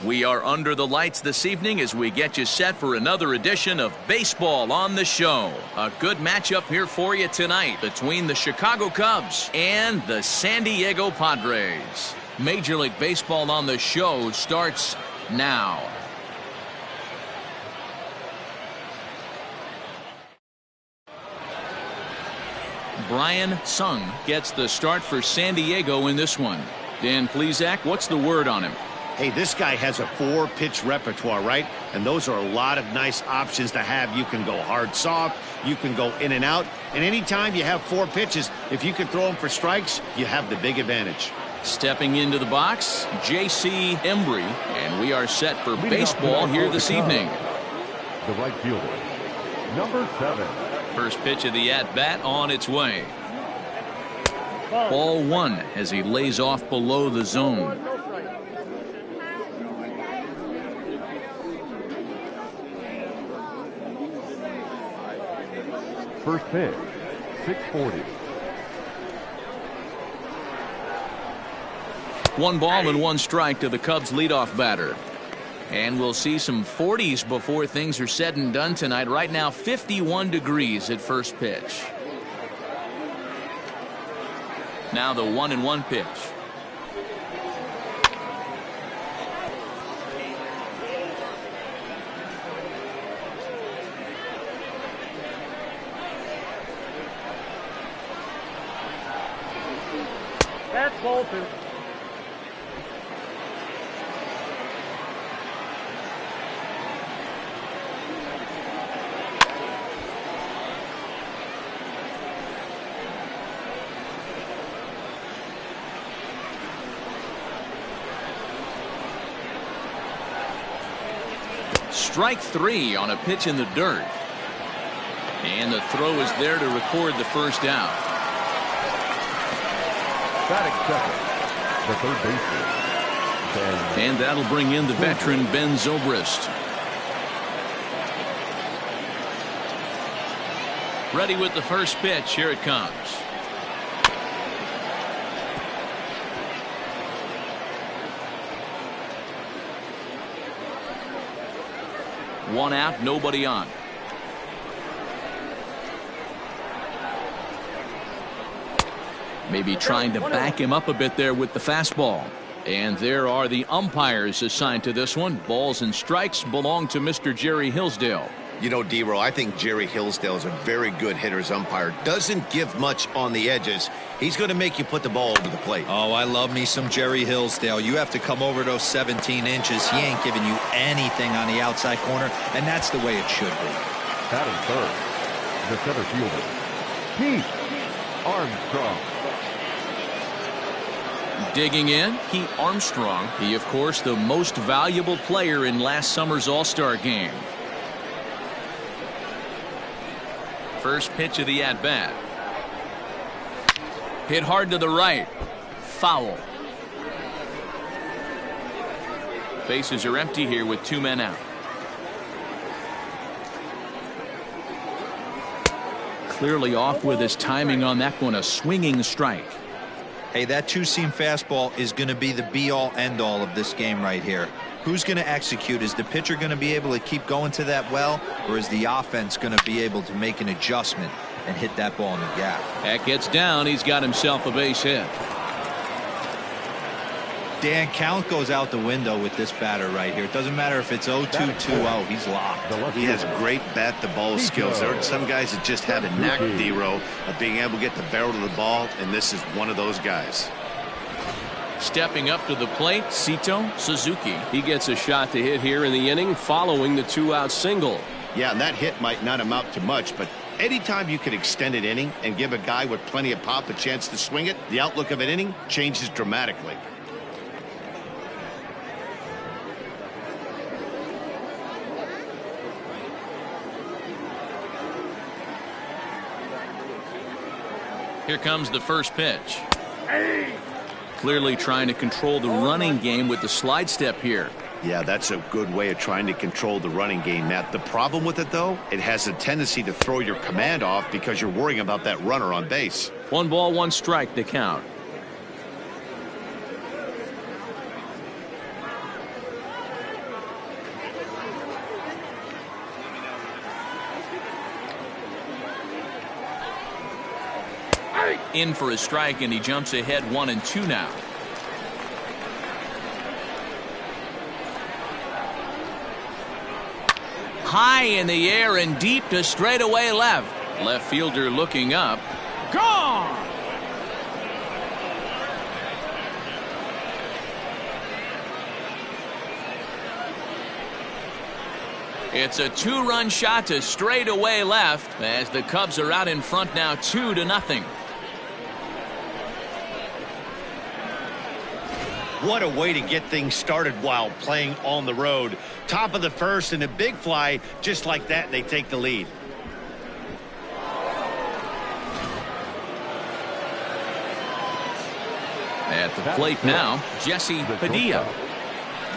We are under the lights this evening as we get you set for another edition of Baseball on the Show. A good matchup here for you tonight between the Chicago Cubs and the San Diego Padres. Major League Baseball on the Show starts now. Brian Sung gets the start for San Diego in this one. Dan Plesac, what's the word on him? Hey, this guy has a 4-pitch repertoire, right? And those are a lot of nice options to have. You can go hard, soft. You can go in and out. And anytime you have 4 pitches, if you can throw them for strikes, you have the big advantage. Stepping into the box, J.C. Embry. And we are set for baseball here this evening. The right fielder, number 7. First pitch of the at-bat on its way. Ball 1 as he lays off below the zone. First pitch, 640. 1 ball and 1 strike to the Cubs leadoff batter. And we'll see some 40s before things are said and done tonight. Right now, 51 degrees at first pitch. Now the 1-1 pitch. That's Bolton. Strike 3 on a pitch in the dirt. And the throw is there to record the first out. Batting second, the third baseman. And that'll bring in the veteran Ben Zobrist. Ready with the first pitch. Here it comes. One out, nobody on. Maybe trying to back him up a bit there with the fastball. And there are the umpires assigned to this one. Balls and strikes belong to Mr. Jerry Hillsdale. You know, D-Row, I think Jerry Hillsdale is a very good hitter's umpire. Doesn't give much on the edges. He's going to make you put the ball over the plate. Oh, I love me some Jerry Hillsdale. You have to come over those 17 inches. He ain't giving you anything on the outside corner, and that's the way it should be. Batting third, the center fielder, Pete Armstrong. Digging in, Pete Armstrong. He, of course, the most valuable player in last summer's All-Star game. First pitch of the at-bat. Hit hard to the right. Foul. Bases are empty here with 2 men out. Clearly off with his timing on that one. A swinging strike. Hey, that 2-seam fastball is going to be the be-all, end-all of this game right here. Who's going to execute? Is the pitcher going to be able to keep going to that well, or is the offense going to be able to make an adjustment and hit that ball in the gap? That gets down. He's got himself a base hit. Dan, count goes out the window with this batter right here. It doesn't matter if it's 0-2, 2-0. He's locked. He has great bat-to-ball skills. There are some guys that just have a knack, D-Row, of being able to get the barrel of the ball, and this is one of those guys. Stepping up to the plate, Sito Suzuki. He gets a shot to hit here in the inning following the 2-out single. Yeah, and that hit might not amount to much, but anytime you can extend an inning and give a guy with plenty of pop a chance to swing it, the outlook of an inning changes dramatically. Here comes the first pitch. Clearly trying to control the running game with the slide step here. Yeah, that's a good way of trying to control the running game, Matt. The problem with it, though, it has a tendency to throw your command off because you're worrying about that runner on base. 1 ball, 1 strike to count. In for a strike, and he jumps ahead 1-2 now. High in the air and deep to straightaway left. Left fielder looking up. Gone! It's a 2-run shot to straightaway left as the Cubs are out in front now 2-0. What a way to get things started while playing on the road. Top of the first and a big fly. Just like that, they take the lead. At the plate now, Jesse Padilla.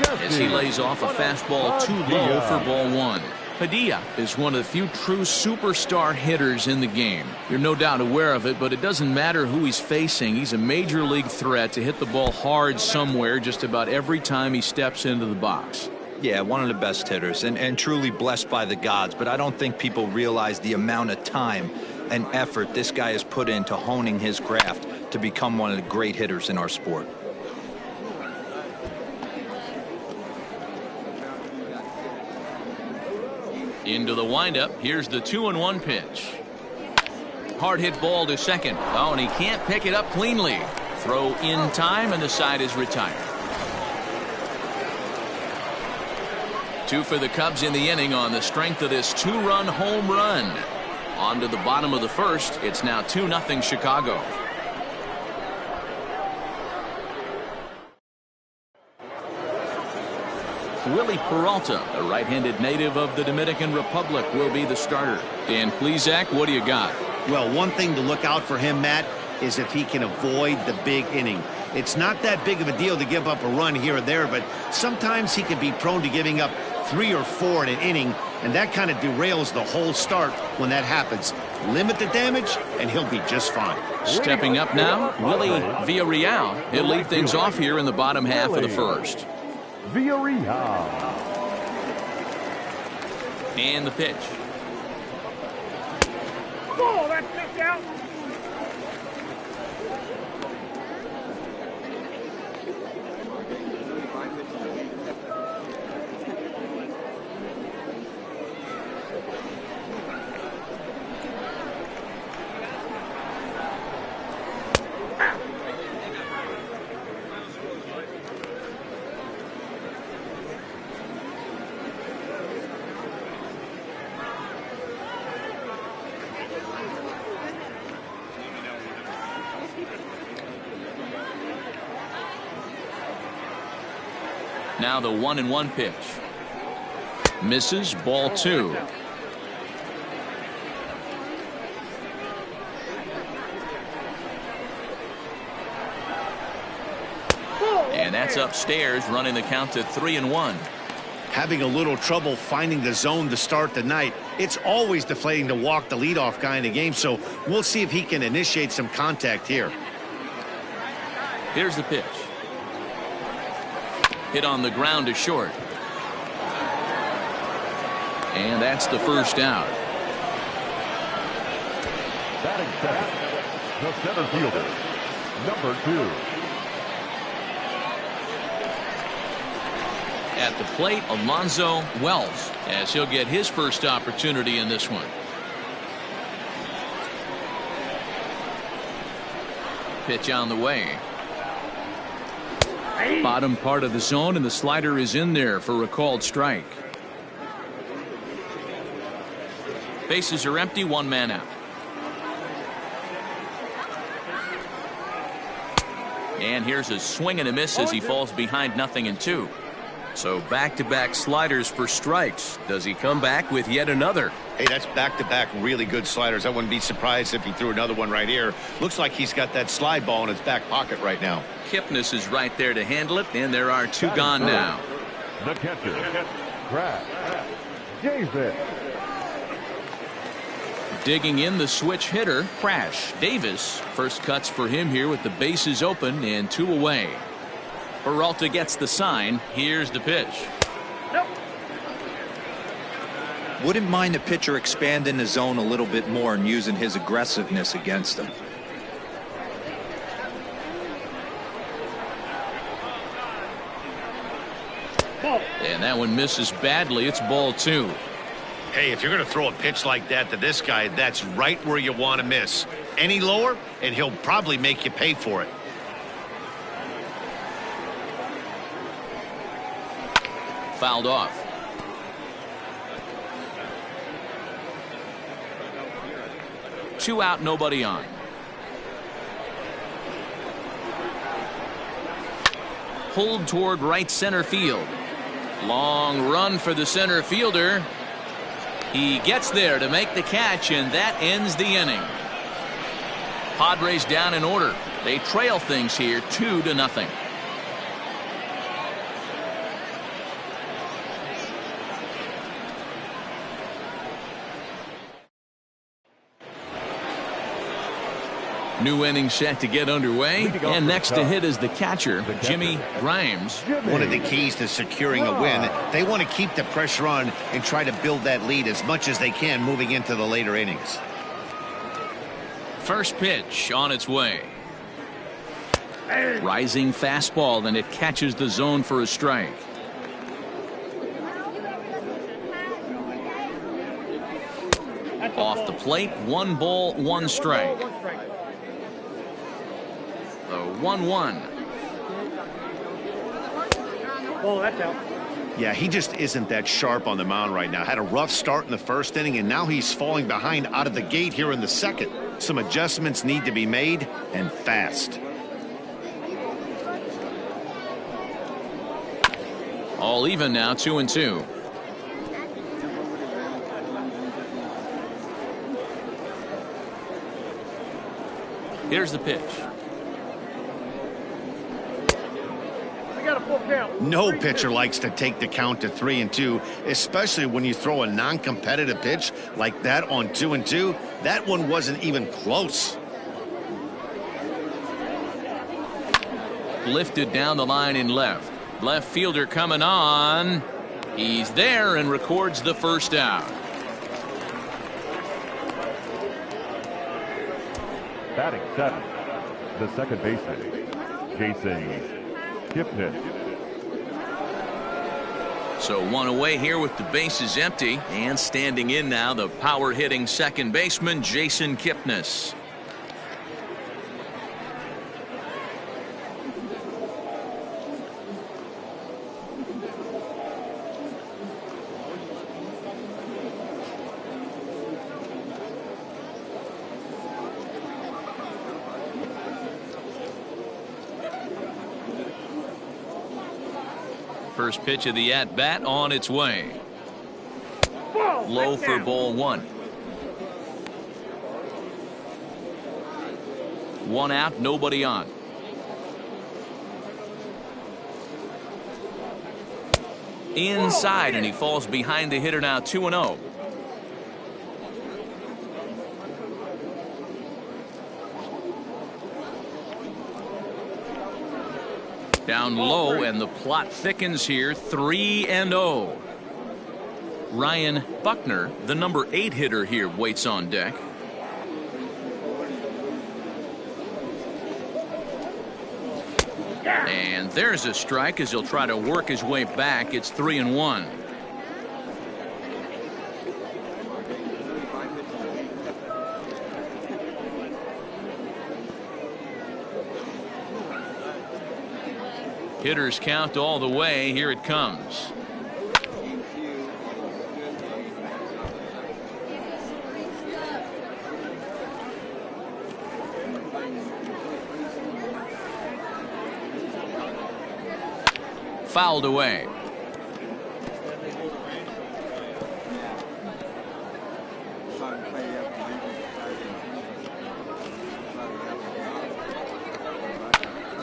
As he lays off a fastball too low for ball 1. Padilla is one of the few true superstar hitters in the game. You're no doubt aware of it, but it doesn't matter who he's facing. He's a major league threat to hit the ball hard somewhere just about every time he steps into the box. Yeah, one of the best hitters and truly blessed by the gods, but I don't think people realize the amount of time and effort this guy has put into honing his craft to become one of the great hitters in our sport. Into the windup. Here's the 2-1 pitch. Hard hit ball to second. Oh, and he can't pick it up cleanly. Throw in time, and the side is retired. 2 for the Cubs in the inning on the strength of this 2-run home run. On to the bottom of the first. It's now 2-0 Chicago. Willie Peralta, a right-handed native of the Dominican Republic, will be the starter. Dan Plesac, what do you got? Well, one thing to look out for him, Matt, is if he can avoid the big inning. It's not that big of a deal to give up a run here or there, but sometimes he can be prone to giving up 3 or 4 in an inning, and that kind of derails the whole start when that happens. Limit the damage, and he'll be just fine. Stepping up now, Willie Villarreal. He'll lead things off here in the bottom half of the first. Villarreal. And the pitch. Oh, that's knocked out. Now the 1-1 pitch. Misses, ball 2. And that's upstairs, running the count to 3-1. Having a little trouble finding the zone to start the night. It's always deflating to walk the leadoff guy in the game, so we'll see if he can initiate some contact here. Here's the pitch. Hit on the ground to short. And that's the first out. Batting second, the center fielder, number 2. At the plate, Alonzo Wells, as he'll get his first opportunity in this one. Pitch on the way. Bottom part of the zone, and the slider is in there for a called strike. Bases are empty, 1 man out. And here's a swing and a miss as he falls behind 0-2. So back-to-back sliders for strikes. Does he come back with yet another? Hey, that's back-to-back really good sliders. I wouldn't be surprised if he threw another one right here. Looks like he's got that slide ball in his back pocket right now. Kipnis is right there to handle it, and there are 2 gone now. The catcher, Brad Davis. Digging in the switch hitter, Crash Davis. First cuts for him here with the bases open and 2 away. Peralta gets the sign. Here's the pitch. Nope. Wouldn't mind the pitcher expanding the zone a little bit more and using his aggressiveness against him. And that one misses badly. It's ball 2. Hey, if you're going to throw a pitch like that to this guy, that's right where you want to miss. Any lower, and he'll probably make you pay for it. Fouled off. Two out, nobody on. Pulled toward right center field. Long run for the center fielder. He gets there to make the catch, and that ends the inning. Padres down in order. They trail things here 2-0. New inning set to get underway, and next to hit is the catcher, Jimmy Grimes. One of the keys to securing a win, they want to keep the pressure on and try to build that lead as much as they can moving into the later innings. First pitch on its way. Rising fastball, and it catches the zone for a strike. Off the plate, 1 ball, 1 strike. The 1-1. Oh, that's out. Yeah, he just isn't that sharp on the mound right now. Had a rough start in the first inning, and now he's falling behind out of the gate here in the second. Some adjustments need to be made, and fast. All even now, 2-2. Here's the pitch. No pitcher likes to take the count to 3-2, especially when you throw a non-competitive pitch like that on 2-2. That one wasn't even close. Lifted down the line in left. Left fielder coming on. He's there and records the first out. Batting 7, the second baseman, Jesse-JP. So one away here with the bases empty, and standing in now the power hitting second baseman Jason Kipnis. First pitch of the at-bat on its way. Low for ball 1. 1 out, nobody on. Inside, and he falls behind the hitter now, 2-0. Down low, and the plot thickens here, 3-0. Ryan Buckner, the number 8 hitter here, waits on deck. And there's a strike as he'll try to work his way back. It's 3-1. Hitters count all the way. Here it comes. Fouled away.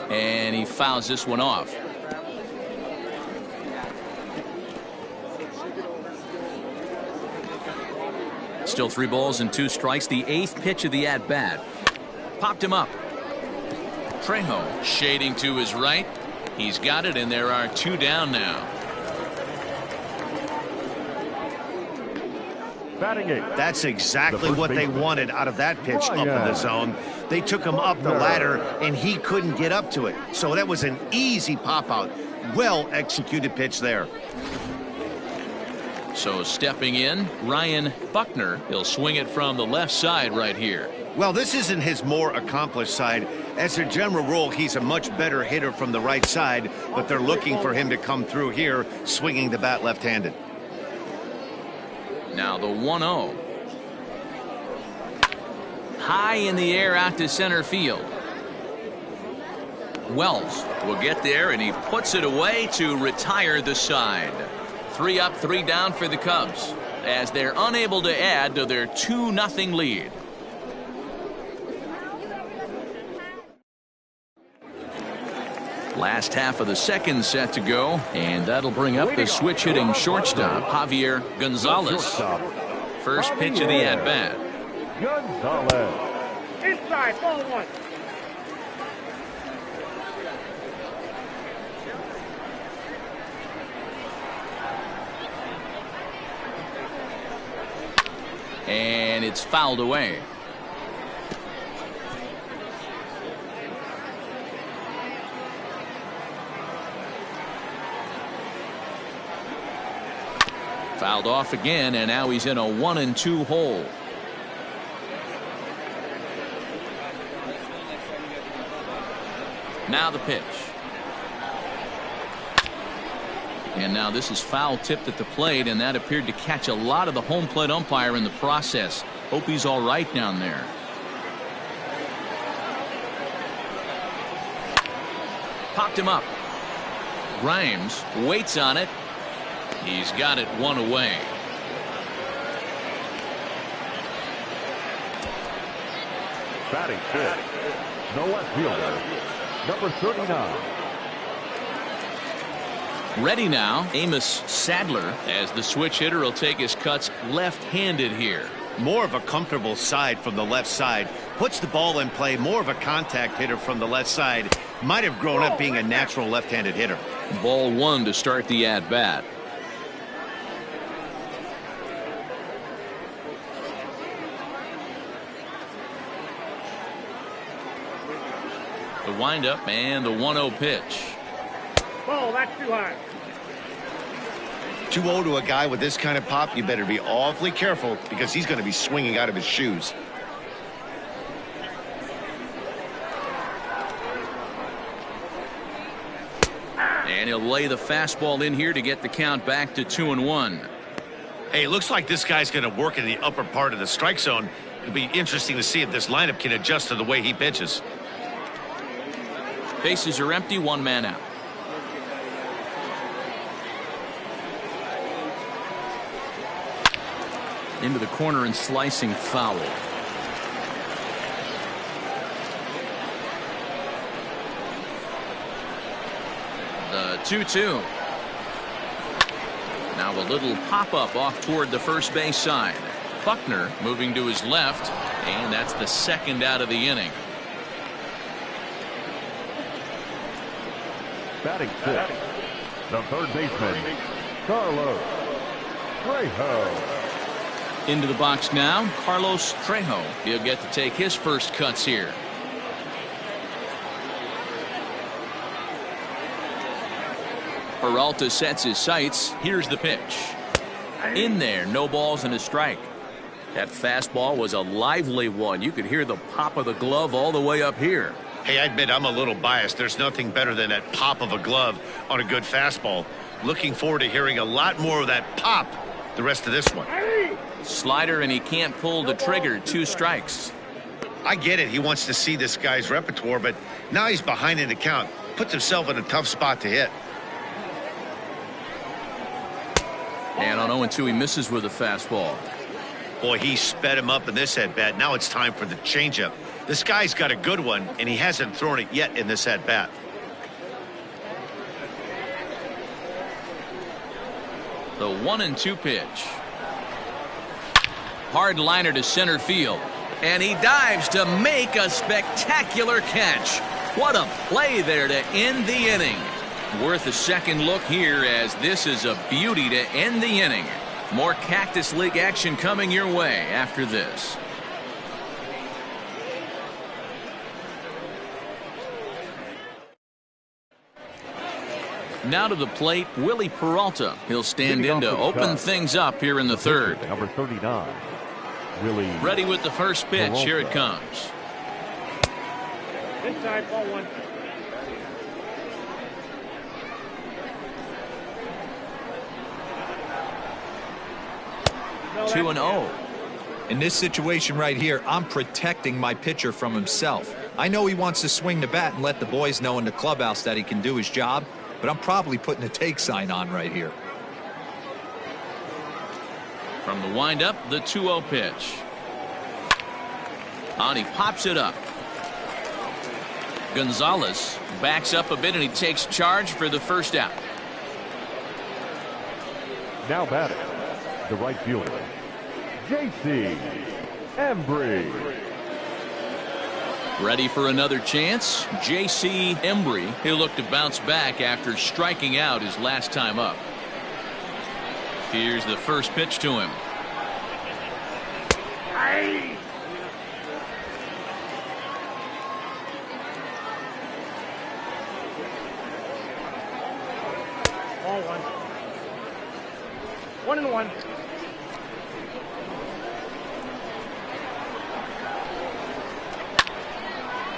And he fouls this one off. Still 3 balls and 2 strikes. The 8th pitch of the at-bat. Popped him up. Trejo shading to his right. He's got it, and there are 2 down now. Batting 8. That's exactly what they wanted out of that pitch up in the zone. They took him up the ladder, and he couldn't get up to it. So that was an easy pop out. Well-executed pitch there. So stepping in, Ryan Buckner. He'll swing it from the left side right here. Well, this isn't his more accomplished side. As a general rule, he's a much better hitter from the right side, but they're looking for him to come through here, swinging the bat left-handed. Now the 1-0. High in the air out to center field. Wells will get there, and he puts it away to retire the side. 3 up, 3 down for the Cubs as they're unable to add to their 2-0 lead. Last half of the second set to go, and that'll bring up the switch-hitting shortstop, Javier Gonzalez. First pitch of the at-bat. Gonzalez. Inside, ball 1. And it's fouled away. Fouled off again, and now he's in a 1-2 hole. Now the pitch. And now this is foul tipped at the plate, and that appeared to catch a lot of the home plate umpire in the process. Hope he's all right down there. Popped him up. Grimes waits on it. He's got it 1 away. Batting fifth, the left fielder, number 39. Ready now, Amos Sadler, as the switch hitter will take his cuts left-handed here. More of a comfortable side from the left side. Puts the ball in play. More of a contact hitter from the left side. Might have grown up being a natural left-handed hitter. Ball 1 to start the at-bat. The windup and the 1-0 pitch. Ball, that's too high. 2-0 to a guy with this kind of pop, you better be awfully careful because he's going to be swinging out of his shoes. And he'll lay the fastball in here to get the count back to 2-1. Hey, it looks like this guy's going to work in the upper part of the strike zone. It'll be interesting to see if this lineup can adjust to the way he pitches. Bases are empty, 1 man out. Into the corner and slicing foul. The 2-2. Now a little pop-up off toward the first base side. Buckner moving to his left, and that's the second out of the inning. Batting fifth, the third baseman, Carlos Trejo. Into the box now, Carlos Trejo. He'll get to take his first cuts here. Peralta sets his sights. Here's the pitch. In there, no balls and a strike. That fastball was a lively one. You could hear the pop of the glove all the way up here. Hey, I admit I'm a little biased. There's nothing better than that pop of a glove on a good fastball. Looking forward to hearing a lot more of that pop the rest of this one. Slider, and he can't pull the trigger. 2 strikes. I get it. He wants to see this guy's repertoire, but now he's behind in the count. Puts himself in a tough spot to hit. And on 0-2, he misses with a fastball. Boy, he sped him up in this at-bat. Now it's time for the changeup. This guy's got a good one, and he hasn't thrown it yet in this at-bat. The 1-2 pitch. Hard liner to center field. And he dives to make a spectacular catch. What a play there to end the inning. Worth a second look here, as this is a beauty to end the inning. More Cactus League action coming your way after this. Now to the plate, Willie Peralta. He'll stand in to open things up here in the third. Number 39, Willie. Ready with the first pitch. Here it comes. Inside, ball one. 2-0. In this situation right here, I'm protecting my pitcher from himself. I know he wants to swing the bat and let the boys know in the clubhouse that he can do his job, but I'm probably putting a take sign on right here. From the windup, the 2-0 pitch. And he pops it up. Gonzalez backs up a bit and he takes charge for the first out. Now batting, the right fielder, J.C. Embry. Ready for another chance? J.C. Embry. He'll look to bounce back after striking out his last time up. Here's the first pitch to him. Aye. Ball one. 1-1.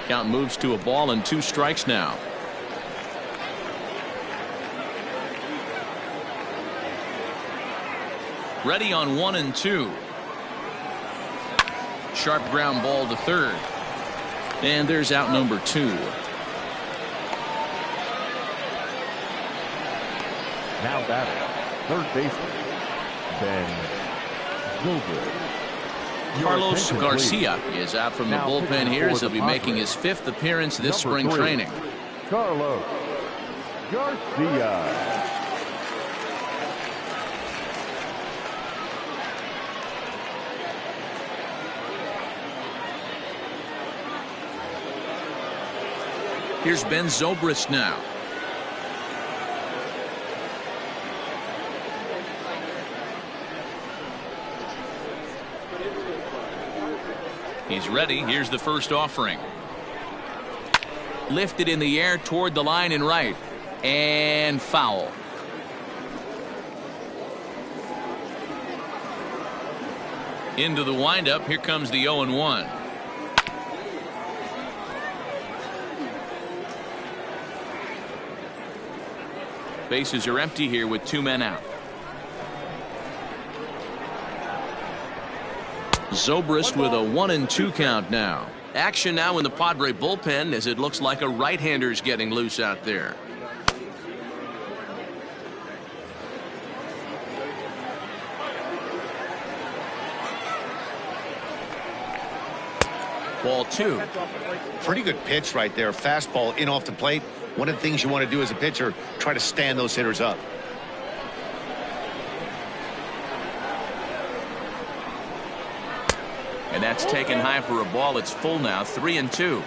Count moves to a ball and 2 strikes now. Ready on 1 and 2. Sharp ground ball to third. And there's out number 2. Now batting, third baseman, Ben Zobrist. Carlos Garcia is out from the bullpen here as he'll be making his 5th appearance this spring training. Carlos Garcia. Here's Ben Zobrist now. He's ready. Here's the first offering. Lifted in the air toward the line and right. And foul. Into the windup. Here comes the 0-1. Bases are empty here with 2 men out. Zobrist with a 1-2 count now. Action now in the Padre bullpen as it looks like a right-hander's getting loose out there. Ball 2. Pretty good pitch right there. Fastball in off the plate. One of the things you want to do as a pitcher, try to stand those hitters up. And that's taken high for a ball. It's full now. 3-2.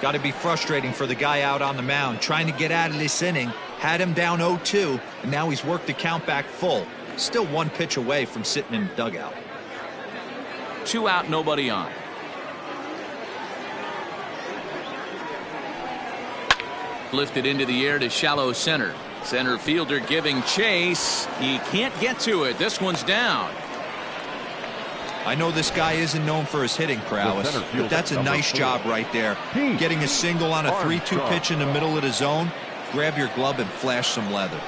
Got to be frustrating for the guy out on the mound trying to get out of this inning. Had him down 0-2, and now he's worked the count back full. Still 1 pitch away from sitting in the dugout. 2 out, nobody on. Lifted into the air to shallow center. Center fielder giving chase. He can't get to it. This one's down. I know this guy isn't known for his hitting prowess, but that's a nice job right there. Getting a single on a 3-2 pitch in the middle of the zone. Grab your glove and flash some leather.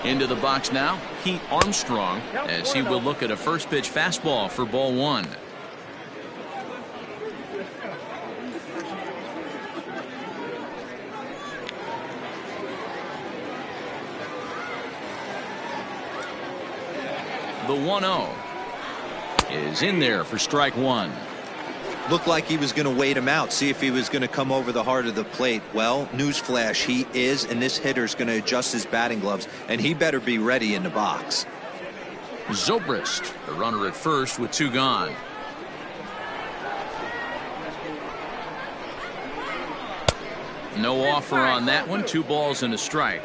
Into the box now, Pete Armstrong, as he will look at a first pitch fastball for ball 1. The 1-0 is in there for strike 1. Looked like he was going to wait him out, see if he was going to come over the heart of the plate. Well, newsflash, he is, and this hitter's going to adjust his batting gloves, and he better be ready in the box. Zobrist, the runner at first with 2 gone. No offer on that one. 2 balls and a strike.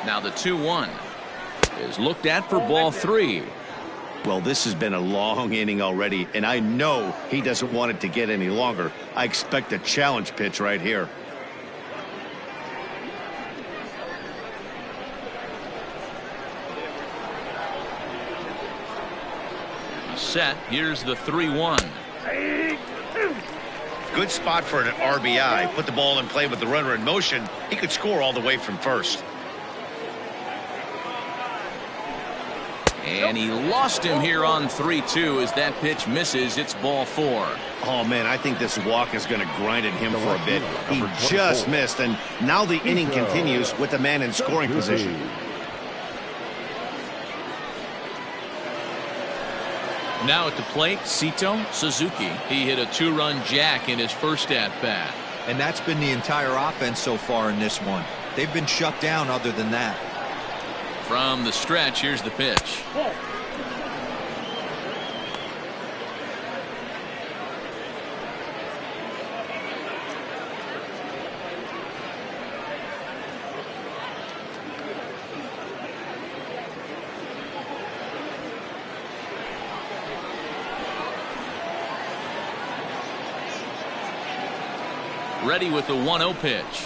Now the 2-1 is looked at for ball 3. Well, this has been a long inning already, and I know he doesn't want it to get any longer. I expect a challenge pitch right here. Set. Here's the 3-1. Good spot for an RBI. Put the ball in play with the runner in motion. He could score all the way from first. And he lost him here on 3-2 as that pitch misses. It's ball 4. Oh, man, I think this walk is going to grind at him for a bit. He just missed, and now the inning continues with the man in scoring position. Now at the plate, Sito Suzuki. He hit a 2-run jack in his first at-bat. And that's been the entire offense so far in this one. They've been shut down other than that. From the stretch, here's the pitch. Ready with the 1-0 pitch.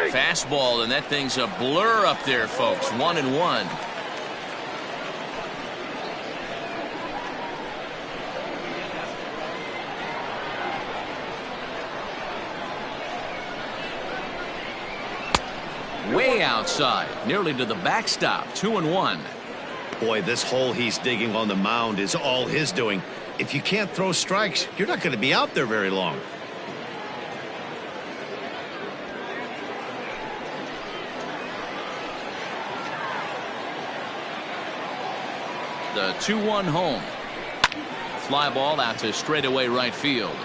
Fastball, and that thing's a blur up there, folks. 1-1. Way outside, nearly to the backstop. 2-1. Boy, this hole he's digging on the mound is all his doing. If you can't throw strikes, you're not going to be out there very long. The 2-1 home. Fly ball out to straightaway right field.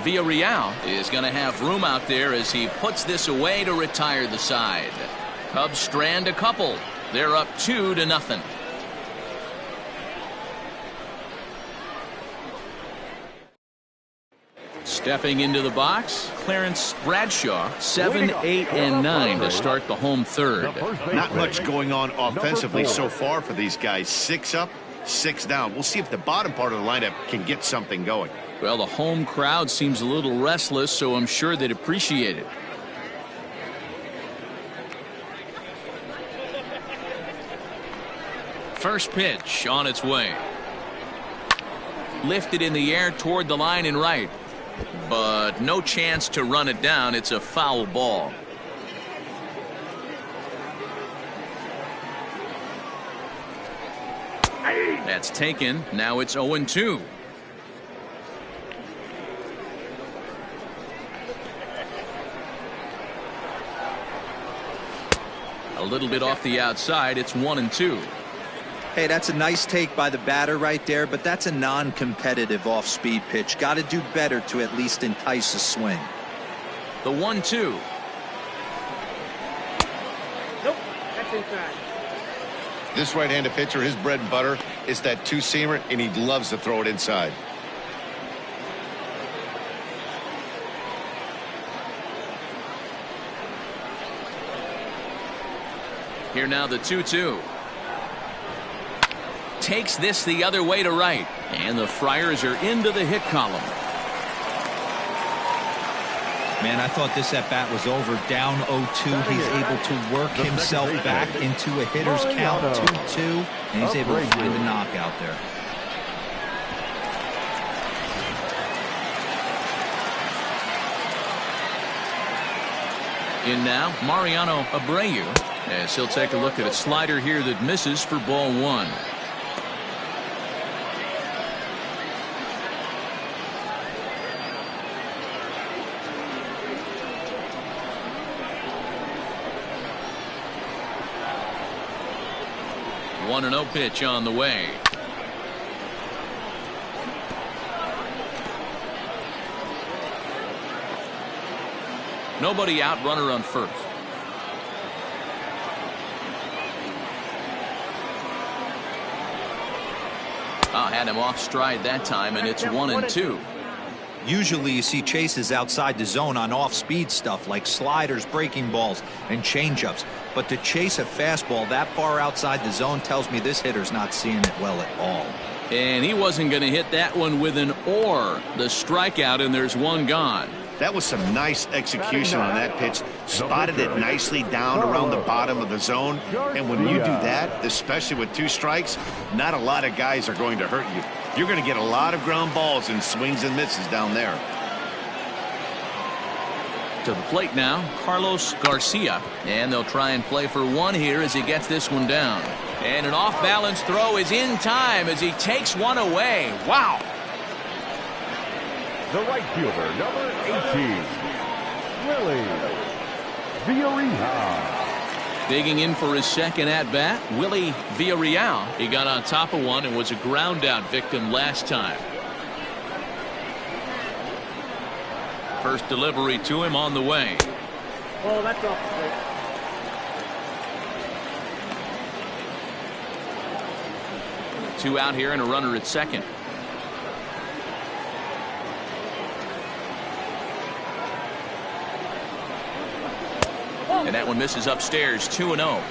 Villarreal is going to have room out there as he puts this away to retire the side. Cubs strand a couple. They're up 2-0. Stepping into the box, Clarence Bradshaw, 7, 8, and 9 to start the home third. Not much going on offensively so far for these guys. 6 up, 6 down. We'll see if the bottom part of the lineup can get something going. Well, the home crowd seems a little restless, so I'm sure they'd appreciate it. First pitch on its way. Lifted in the air toward the line and right. But no chance to run it down. It's a foul ball. That's taken. Now it's 0-2. A little bit off the outside. It's 1-2. Hey, that's a nice take by the batter right there, but that's a non-competitive off-speed pitch. Got to do better to at least entice a swing. The 1-2. Nope, that's inside. This right-handed pitcher, his bread and butter is that two-seamer, and he loves to throw it inside. Here now the 2-2. Takes this the other way to right. And the Friars are into the hit column. Man, I thought this at-bat was over. Down 0-2. He's able to work himself back into a hitter's count. 2-2. And he's able to find a knockout there. In now, Mariano Abreu, as he'll take a look at a slider here that misses for ball 1. One and 0 pitch on the way. Nobody out, runner on first. Had him off stride that time, and it's 1-2. Usually you see chases outside the zone on off-speed stuff like sliders, breaking balls, and changeups. But to chase a fastball that far outside the zone tells me this hitter's not seeing it well at all. And he wasn't going to hit that one with an or. The strikeout, and there's one gone. That was some nice execution on that pitch. Spotted it nicely down around the bottom of the zone. And when you do that, especially with 2 strikes, not a lot of guys are going to hurt you. You're going to get a lot of ground balls and swings and misses down there. To the plate now, Carlos Garcia. And they'll try and play for 1 here as he gets this one down. And an off-balance throw is in time as he takes one away. Wow. The right fielder, number 18, Willie Villarreal. Digging in for his second at-bat, Willie Villarreal. He got on top of one and was a ground-out victim last time. First delivery to him on the way. Oh, that's off the plate. Two out here and a runner at second. And that one misses upstairs, 2-0.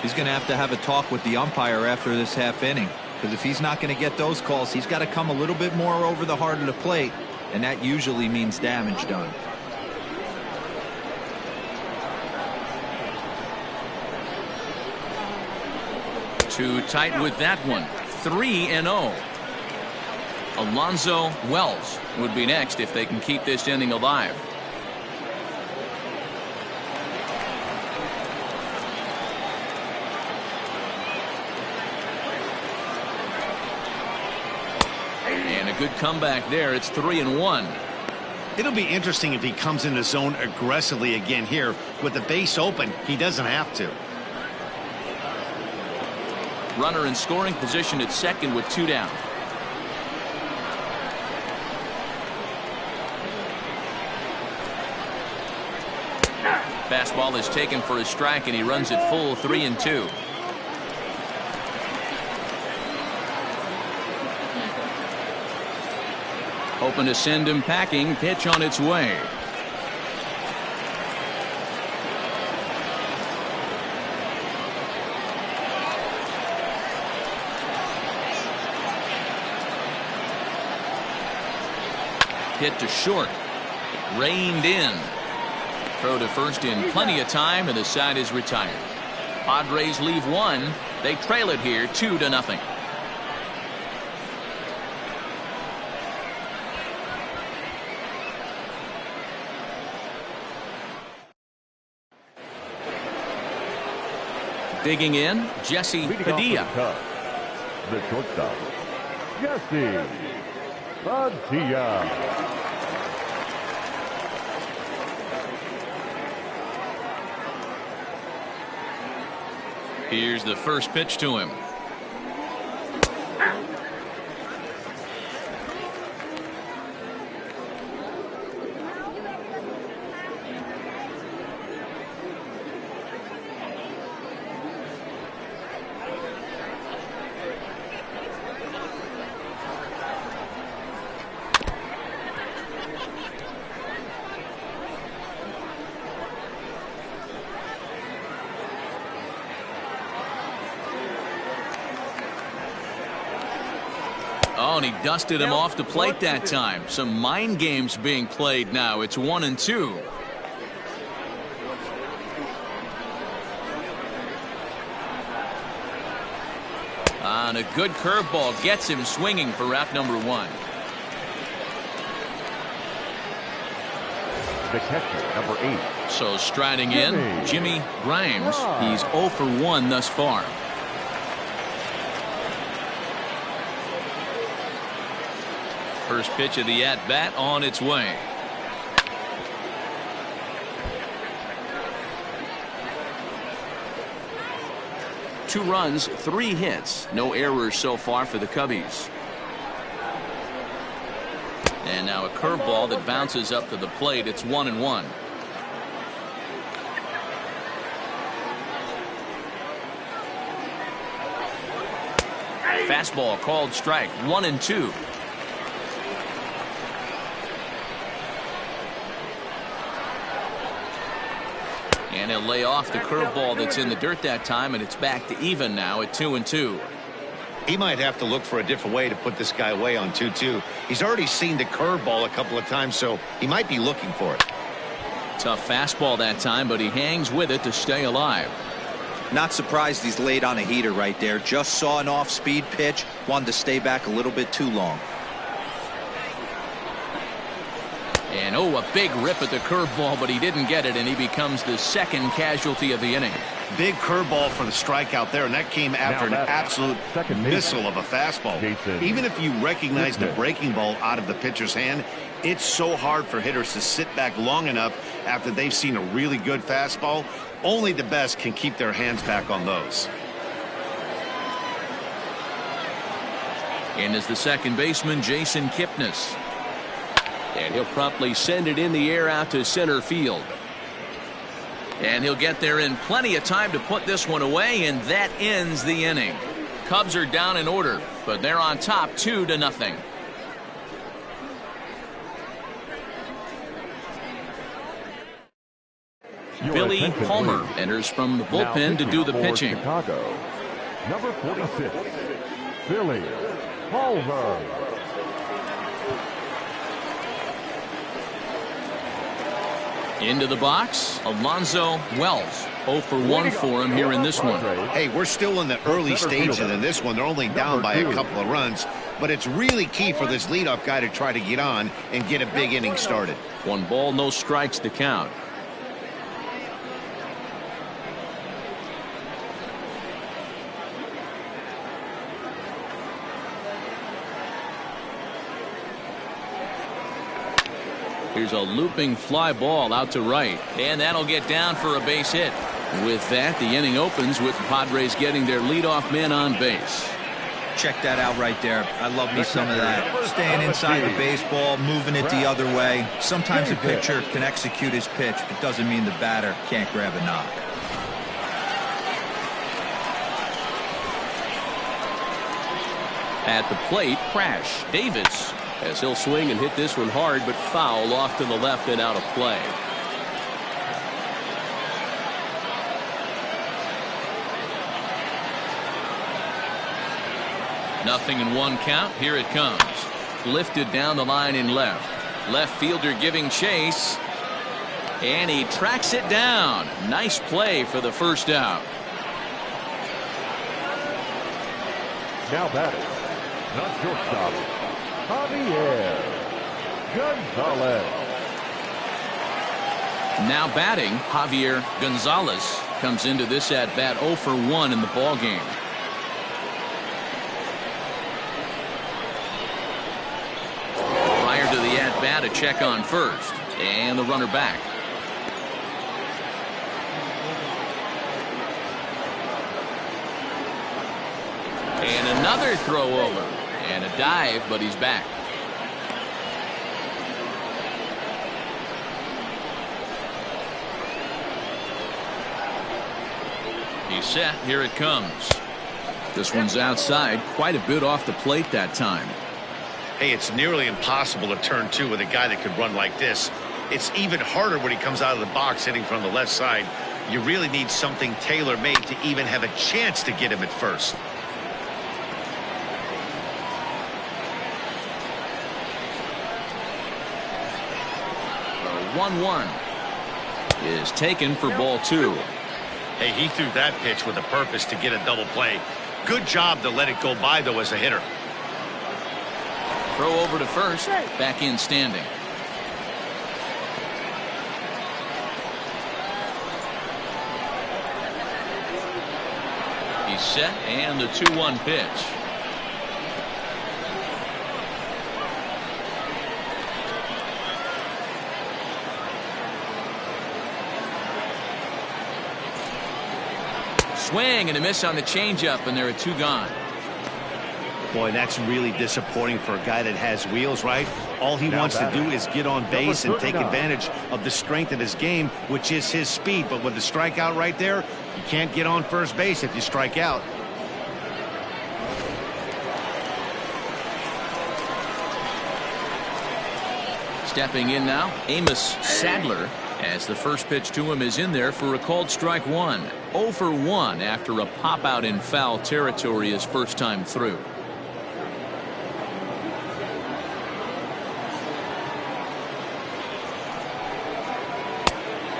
He's going to have a talk with the umpire after this half inning, because if he's not going to get those calls, he's got to come a little bit more over the heart of the plate, and that usually means damage done. Too tight with that one. 3-0. Alonzo Wells would be next if they can keep this inning alive. And a good comeback there. It's 3-1. It'll be interesting if he comes in the zone aggressively again here. With the base open, he doesn't have to. Runner in scoring position at second with 2 down. Fastball is taken for a strike, and he runs it full 3-2. Hoping to send him packing. Pitch on its way. Hit to short. Reined in. Throw to first in plenty of time, and the side is retired. Padres leave 1. They trail it here 2-0. Digging in, Jesse Padilla. The shortstop, Jesse Padilla. Here's the first pitch to him. Oh, and he dusted him off the plate that time. Some mind games being played now. It's 1-2. And a good curveball gets him swinging for out number 1. The catcher, number 8. So striding in, Jimmy Grimes. He's 0 for 1 thus far. First pitch of the at-bat on its way. Two runs, 3 hits. No errors so far for the Cubbies. And now a curveball that bounces up to the plate. It's 1-1. Fastball called strike. 1-2. And he'll lay off the curveball that's in the dirt that time, and it's back to even now at 2-2. He might have to look for a different way to put this guy away on 2-2. He's already seen the curveball a couple of times, so he might be looking for it. Tough fastball that time, but he hangs with it to stay alive. Not surprised he's laid on a heater right there. Just saw an off-speed pitch. Wanted to stay back a little bit too long. And a big rip at the curveball, but he didn't get it, and he becomes the second casualty of the inning. Big curveball for the strikeout there, and that came after an absolute missile of a fastball. Even if you recognize the breaking ball out of the pitcher's hand, it's so hard for hitters to sit back long enough after they've seen a really good fastball. Only the best can keep their hands back on those. And is the second baseman, Jason Kipnis. And he'll promptly send it in the air out to center field. And he'll get there in plenty of time to put this one away, and that ends the inning. Cubs are down in order, but they're on top 2-0. Billy Palmer enters from the bullpen to do the pitching. Chicago, number 46, Billy Palmer. Into the box, Alonzo Wells. 0 for 1 for him here in this one. Hey, we're still in the early stages in this one. They're only down by a couple of runs, but it's really key for this leadoff guy to try to get on and get a big inning started. 1 ball, no strikes to count. Here's a looping fly ball out to right, and that'll get down for a base hit. With that, the inning opens with the Padres getting their leadoff man on base. Check that out right there. I love me some of that. Staying inside the baseball, moving it the other way. Sometimes a pitcher can execute his pitch, but doesn't mean the batter can't grab a knock. At the plate, Crash Davis, as he'll swing and hit this one hard, but foul off to the left and out of play. Nothing in 1 count. Here it comes. Lifted down the line in left. Left fielder giving chase. And he tracks it down. Nice play for the first out. Now batting, not shortstop, Javier Gonzalez. Now batting, Javier Gonzalez comes into this at bat 0 for 1 in the ball game. Prior to the at bat, a check on first, and the runner back. And another throw over, and a dive, but he's back. He's set. Here it comes. This one's outside, quite a bit off the plate that time. Hey, it's nearly impossible to turn 2 with a guy that could run like this. It's even harder when he comes out of the box hitting from the left side. You really need something tailor-made to even have a chance to get him at first. 1-1 is taken for ball 2. Hey, he threw that pitch with a purpose to get a double play. Good job to let it go by, though, as a hitter. Throw over to first, back in standing. He's set, and the 2-1 pitch. Swing and a miss on the changeup, and there are 2 gone. Boy, that's really disappointing for a guy that has wheels, right? All he wants to do is get on base and take advantage of the strength of his game, which is his speed. But with the strikeout right there, you can't get on first base if you strike out. Stepping in now, Amos Sadler. As the first pitch to him is in there for a called strike one. 0 for 1 after a pop out in foul territory his first time through.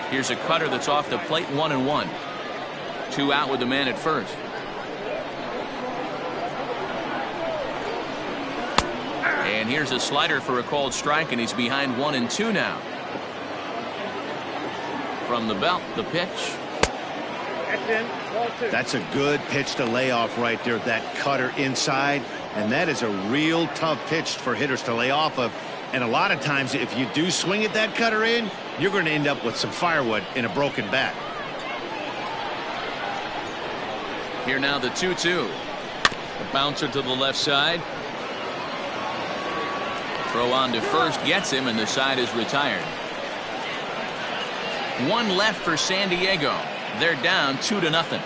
Here's a cutter that's off the plate. 1-1. 2 out with the man at first. And here's a slider for a called strike, and he's behind 1-2 now. From the belt, the pitch. That's a good pitch to lay off right there. That cutter inside, and that is a real tough pitch for hitters to lay off of. And a lot of times, if you do swing at that cutter in, you're going to end up with some firewood in a broken bat. Here now the 2-2. A bouncer to the left side. Throw on to first gets him, and the side is retired. 1 left for San Diego. They're down 2-0.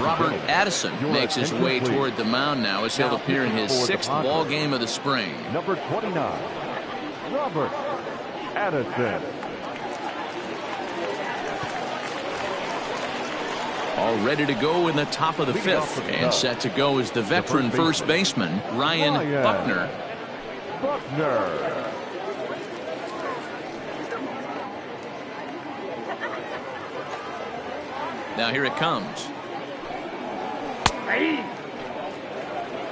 Robert Addison makes his way toward the mound now as he'll appear in his 6th ball game of the spring. Number 29, Robert Addison. All ready to go in the top of the 5th, and set to go is the veteran first baseman Ryan Buckner. Now here it comes.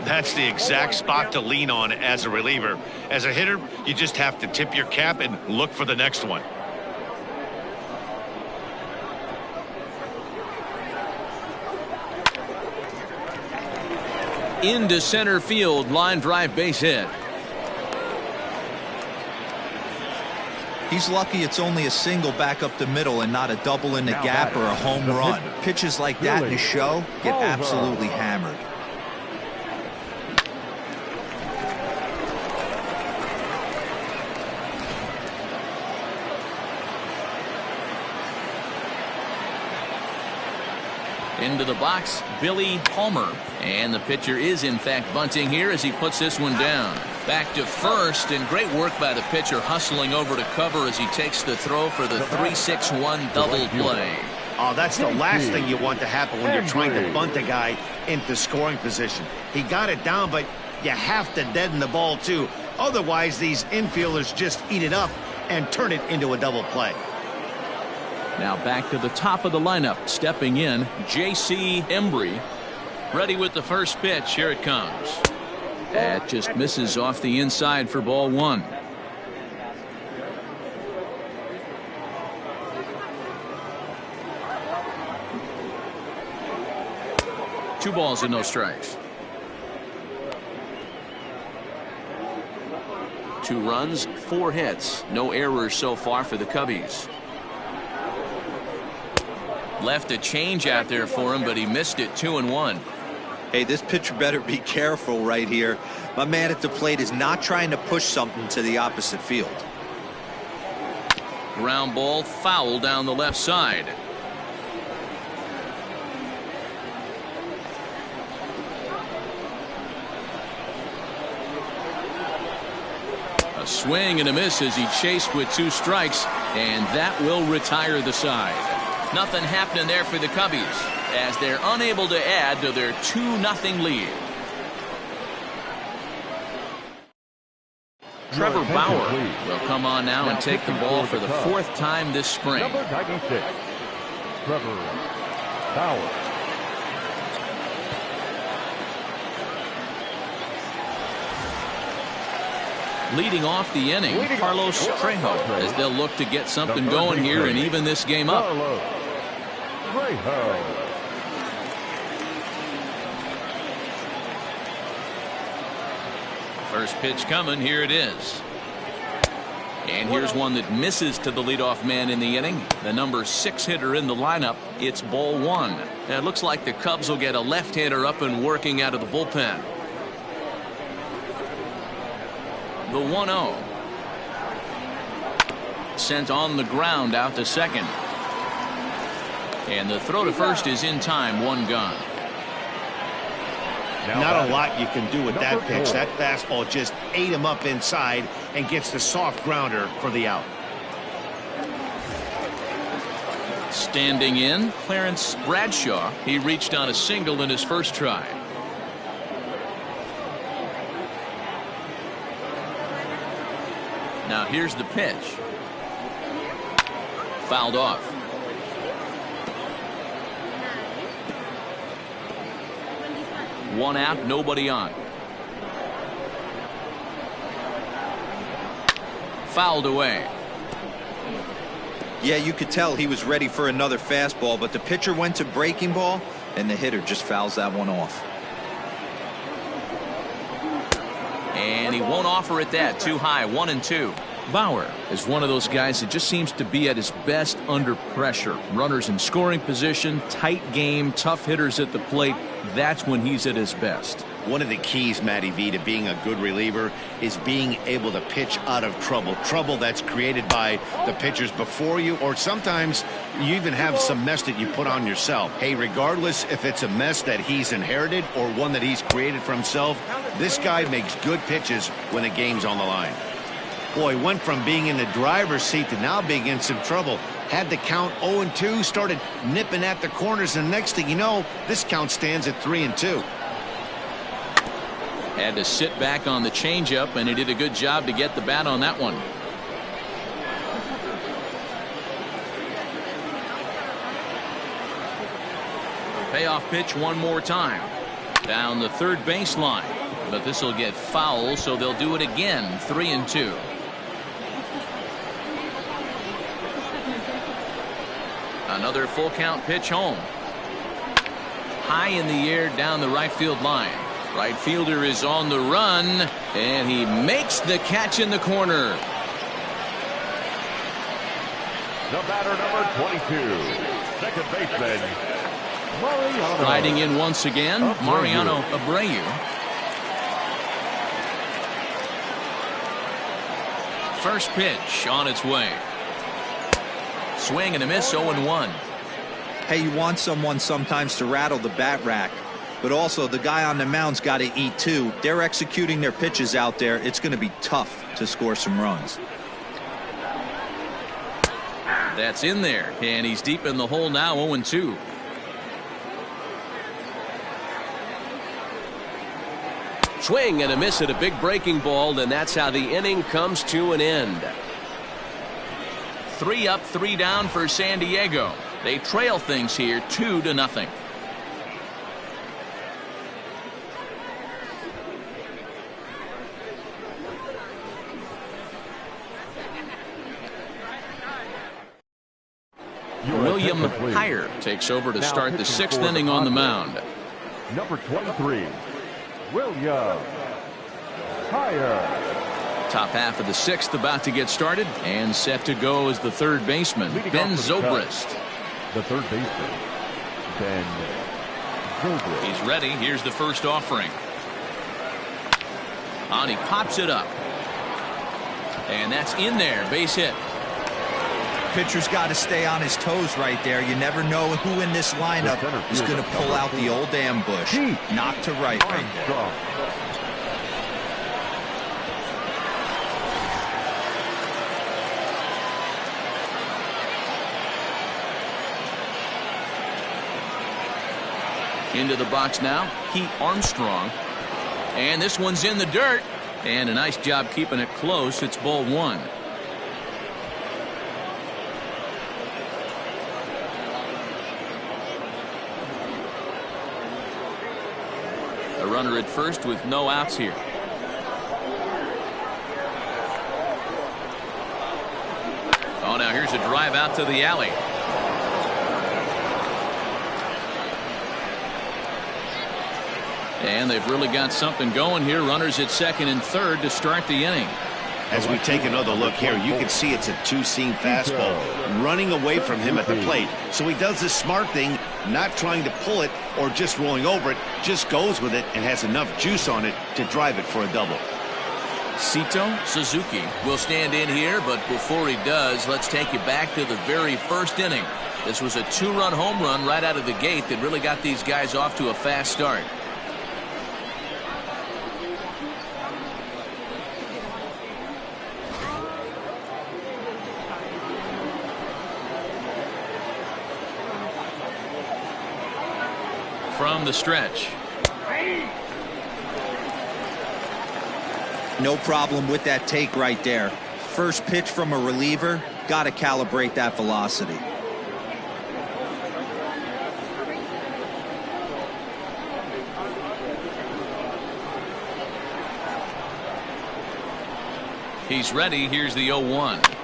That's the exact spot to lean on as a reliever. As a hitter, you just have to tip your cap and look for the next one. Into center field, line drive, base hit. He's lucky it's only a single back up the middle and not a double in the gap or a home run. Pitches like that in his show get absolutely hammered. Into the box, Billy Palmer. And the pitcher is in fact bunting here as he puts this one down. Back to first, and great work by the pitcher hustling over to cover as he takes the throw for the 3-6-1 double play. Oh, that's the last thing you want to happen when you're trying to bunt a guy into scoring position. He got it down, but you have to deaden the ball too. Otherwise, these infielders just eat it up and turn it into a double play. Now back to the top of the lineup, stepping in, J.C. Embry. Ready with the first pitch. Here it comes. That just misses off the inside for ball 1. Two balls and no strikes. 2 runs, 4 hits, no errors so far for the Cubbies. Left a change out there for him, but he missed it. 2-1. Hey, this pitcher better be careful right here. My man at the plate is not trying to push something to the opposite field. Ground ball, foul down the left side. A swing and a miss as he chased with 2 strikes, and that will retire the side. Nothing happening there for the Cubbies as they're unable to add to their 2-0 lead. Trevor Bauer will come on now and take the ball for the 4th time this spring. Number 96, Trevor Bauer. Leading off the inning, Carlos Trejo, as they'll look to get something going here and even this game up. First pitch coming. Here it is. And here's one that misses to the leadoff man in the inning. The number 6 hitter in the lineup. It's ball 1. And it looks like the Cubs will get a left-hander up and working out of the bullpen. The 1-0. Sent on the ground out to second. And the throw to first is in time. 1 gone. Not a lot you can do with that pitch. That fastball just ate him up inside and gets the soft grounder for the out. Standing in, Clarence Bradshaw. He reached on a single in his first try. Now here's the pitch. Fouled off. One out, nobody on. Fouled away. Yeah, you could tell he was ready for another fastball, but the pitcher went to breaking ball, and the hitter just fouls that one off. And he won't offer it that. Too high. 1-2. Bauer is one of those guys that just seems to be at his best under pressure. Runners in scoring position, tight game, tough hitters at the plate. That's when he's at his best. One of the keys, Matty V, to being a good reliever is being able to pitch out of trouble. Trouble that's created by the pitchers before you, or sometimes you even have some mess that you put on yourself. Hey, regardless if it's a mess that he's inherited or one that he's created for himself, this guy makes good pitches when the game's on the line. Boy, went from being in the driver's seat to now being in some trouble. Had the count 0-2, started nipping at the corners, and next thing you know, this count stands at 3-2. Had to sit back on the changeup, and he did a good job to get the bat on that one. Payoff pitch one more time. Down the third baseline. But this will get foul, so they'll do it again. 3-2. Another full count pitch home. High in the air down the right field line. Right fielder is on the run, and he makes the catch in the corner. The batter, number 22, second baseman, Mariano. Riding in once again, Mariano Abreu. First pitch on its way. Swing and a miss, 0-1. Hey, you want someone sometimes to rattle the bat rack, but also the guy on the mound's got to eat too. They're executing their pitches out there. It's going to be tough to score some runs. That's in there, and he's deep in the hole now. 0-2. Swing and a miss at a big breaking ball, and that's how the inning comes to an end. 3 up, 3 down for San Diego. They trail things here 2-0. William Heyer takes over to start the 6th inning on the mound. Number 23, William Heyer. Top half of the 6th about to get started, and set to go as the third baseman, Ben Zobrist. The third baseman, Ben Zobrist. He's ready. Here's the first offering. And he pops it up. And that's in there. Base hit. Pitcher's got to stay on his toes right there. You never know who in this lineup is going to pull out the old ambush. Knock to right there. Into the box now, Pete Armstrong. And this one's in the dirt. And a nice job keeping it close. It's ball 1. A runner at first with no outs here. Oh, now here's a drive out to the alley. And they've really got something going here. Runners at second and third to start the inning. As we take another look here, you can see it's a two-seam fastball running away from him at the plate. So he does this smart thing, not trying to pull it or just rolling over it, just goes with it and has enough juice on it to drive it for a double. Sito Suzuki will stand in here, but before he does, let's take you back to the very first inning. This was a 2-run home run right out of the gate that really got these guys off to a fast start. from the stretch. No problem with that take right there. First pitch from a reliever, got to calibrate that velocity. He's ready. Here's the 0-1.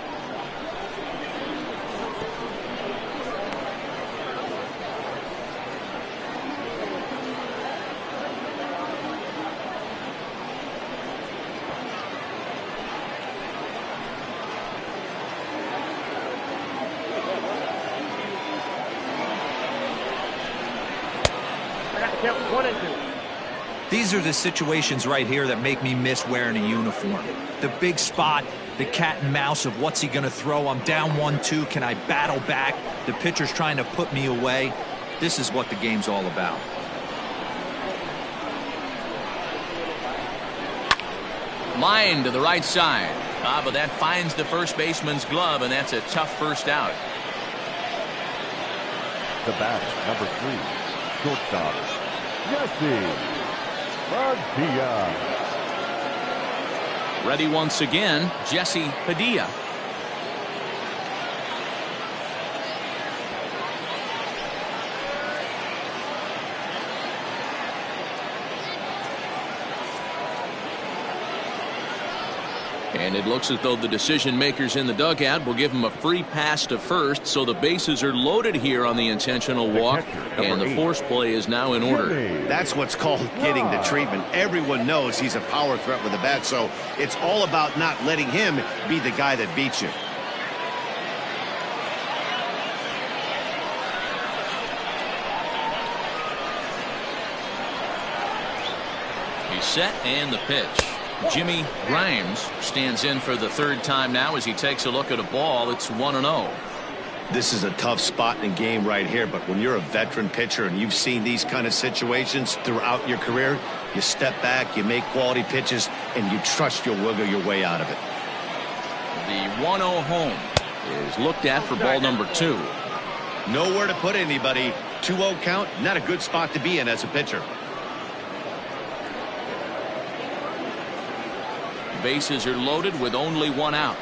These are the situations right here that make me miss wearing a uniform. The big spot, the cat and mouse of what's he going to throw. I'm down 1-2. Can I battle back? The pitcher's trying to put me away. This is what the game's all about. Line to the right side. But that finds the first baseman's glove, and that's a tough first out. The bat, number 3, shortstop, Jesse Padilla. Ready once again, Jesse Padilla. And it looks as though the decision makers in the dugout will give him a free pass to first, so the bases are loaded here on the intentional walk, and the force play is now in order. That's what's called getting the treatment. Everyone knows he's a power threat with a bat, so it's all about not letting him be the guy that beats you. He's set, and the pitch. Jimmy Grimes stands in for the third time now as he takes a look at a ball. It's 1-0. This is a tough spot in the game right here, but when you're a veteran pitcher and you've seen these kind of situations throughout your career, you step back, you make quality pitches, and you trust you'll wiggle your way out of it. The 1-0 home is looked at for ball number 2. Nowhere to put anybody. 2-0 count, not a good spot to be in as a pitcher. Bases are loaded with only one out.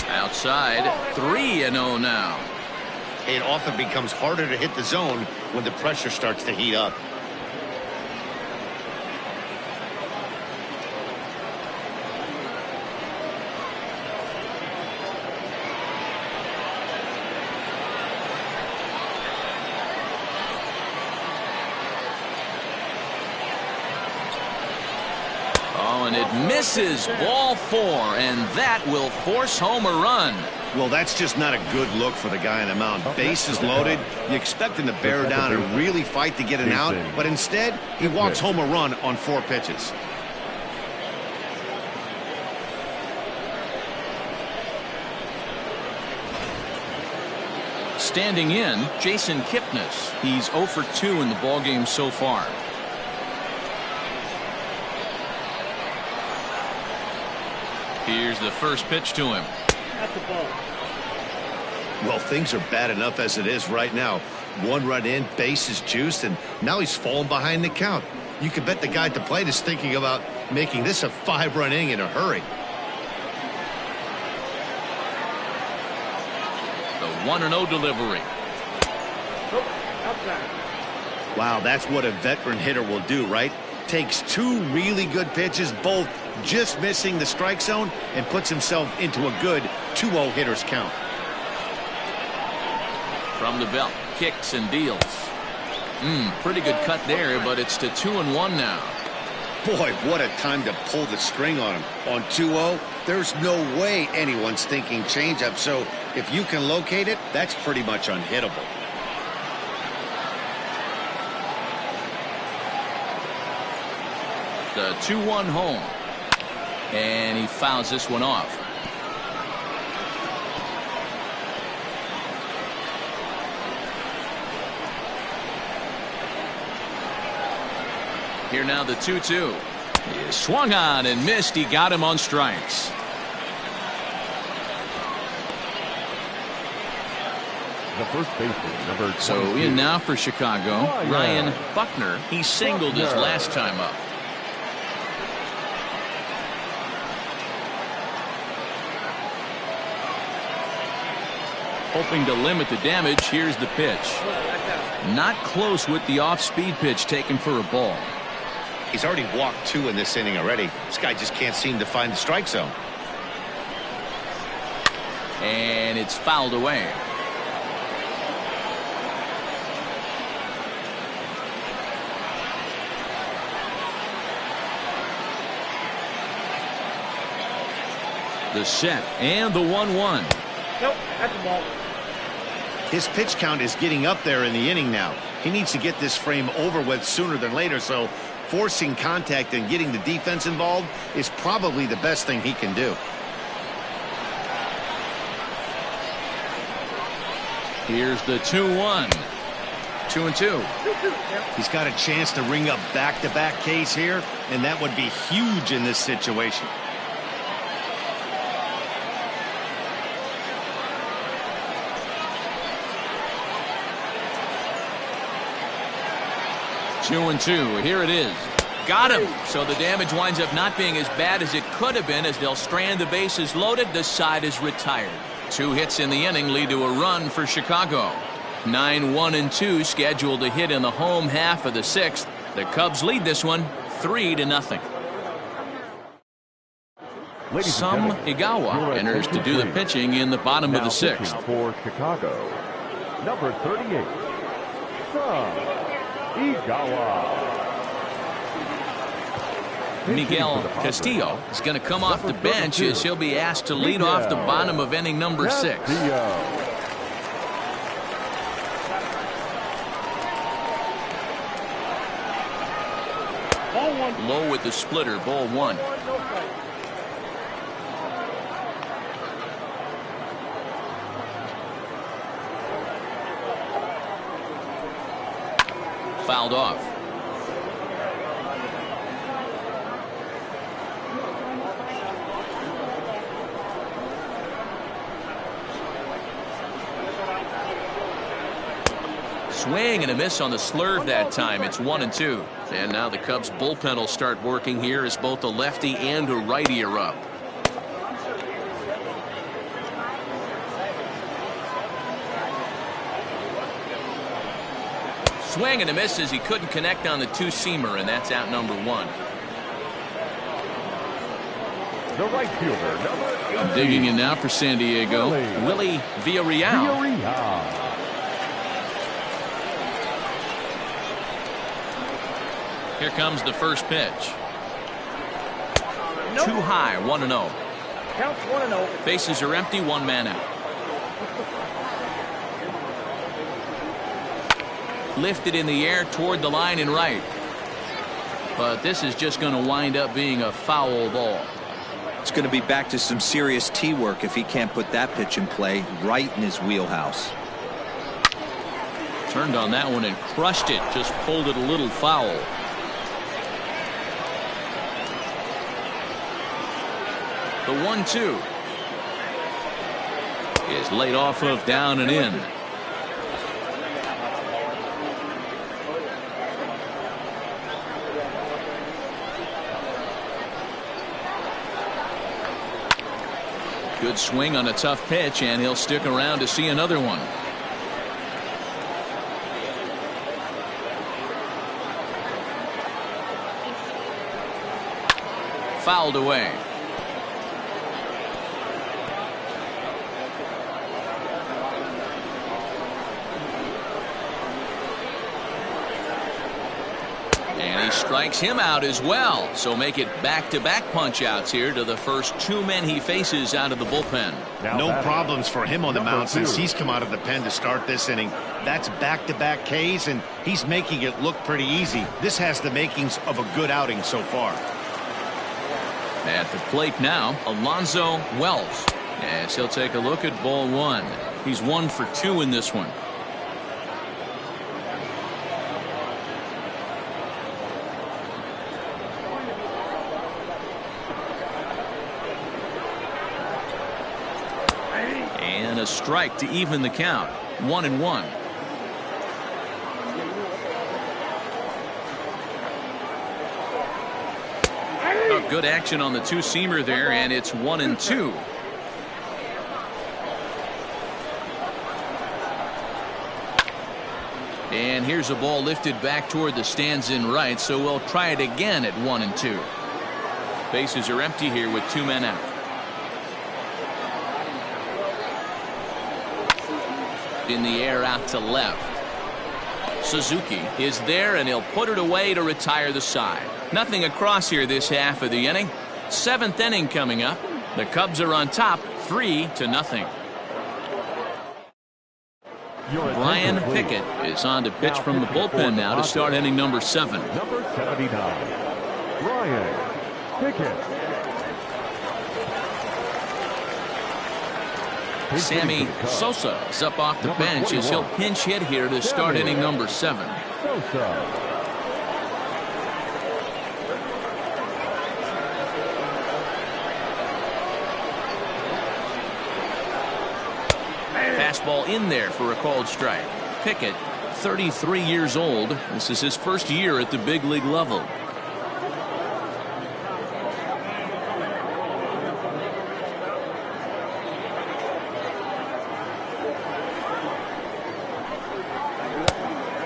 Outside, 3-0 now. It often becomes harder to hit the zone when the pressure starts to heat up. And it misses, ball 4, and that will force home a run. Well, that's just not a good look for the guy on the mound. Bases loaded. You expect him to bear down and really fight to get an out, but instead he walks home a run on 4 pitches. Standing in, Jason Kipnis. He's 0 for 2 in the ballgame so far. Here's the first pitch to him. That's the ball. Well, things are bad enough as it is right now. 1 run in, base is juiced, and now he's falling behind the count. You could bet the guy at the plate is thinking about making this a 5-run inning in a hurry. The 1-0 delivery. Outside. Wow, that's what a veteran hitter will do, right? Takes 2 really good pitches, both just missing the strike zone, and puts himself into a good 2-0 hitter's count. From the belt, kicks and deals. Pretty good cut there, but it's to 2-1 now. Boy, what a time to pull the string on him. On 2-0, there's no way anyone's thinking changeup, so if you can locate it, that's pretty much unhittable. The 2-1 home. And he fouls this one off. Here now the 2-2. He swung on and missed. He got him on strikes. The first baseman, number 22. So in now for Chicago, Ryan Buckner. He singled his last time up. Hoping to limit the damage. Here's the pitch. Not close with the off-speed pitch taken for a ball. He's already walked 2 in this inning already. This guy just can't seem to find the strike zone. And it's fouled away. The set and the 1-1. Nope, that's a ball. His pitch count is getting up there in the inning now. He needs to get this frame over with sooner than later, so forcing contact and getting the defense involved is probably the best thing he can do. Here's the 2-1. 2-2. He's got a chance to ring up back-to-back Ks here, and that would be huge in this situation. Two and 2. Here it is. Got him. So the damage winds up not being as bad as it could have been as they'll strand the bases loaded. The side is retired. 2 hits in the inning lead to a run for Chicago. 9-1-2 scheduled to hit in the home half of the 6th. The Cubs lead this one 3-0. Some Igawa enters to do the pitching in the bottom of the 6th. For Chicago, number 38, Some Igawa. Miguel Castillo is going to come off the bench as he'll be asked to lead off the bottom of inning number 6. Low with the splitter, ball 1. Fouled off. Swing and a miss on the slurve that time. It's 1-2. And now the Cubs bullpen will start working here as both a lefty and a righty are up. Swing and a miss as he couldn't connect on the two-seamer, and that's out number 1. The right fielder, number 18. Digging in now for San Diego, Willie Villarreal. Here comes the first pitch. Nope. Too high, 1-0. Counts 1-0. Bases are empty, 1 man out. Lifted in the air toward the line and right. But this is just going to wind up being a foul ball. It's going to be back to some serious tee work if he can't put that pitch in play right in his wheelhouse. Turned on that one and crushed it. Just pulled it a little foul. The 1-2 is laid off of down and in. Good swing on a tough pitch, and he'll stick around to see another one. Fouled away. Strikes him out as well, so make it back-to-back punch-outs here to the first 2 men he faces out of the bullpen. No problems for him on the mound since he's come out of the pen to start this inning. That's back-to-back Ks, and he's making it look pretty easy. This has the makings of a good outing so far. At the plate now, Alonzo Wells, as he'll take a look at ball 1. He's 1 for 2 in this one. A strike to even the count. 1-1. Good action on the two-seamer there, and it's 1-2. And here's a ball lifted back toward the stands in right, so we'll try it again at 1-2. Bases are empty here with 2 men out. In the air out to left. Suzuki is there, and he'll put it away to retire the side. Nothing across here this half of the inning. 7th inning coming up. The Cubs are on top 3-0. Brian Pickett is on to pitch from the bullpen now to start inning number 7. Number 79, Brian Pickett. Sammy Sosa is up off the bench as he'll pinch hit here to start inning number 7. Sosa. Fastball in there for a called strike. Pickett, 33 years old. This is his first year at the big league level.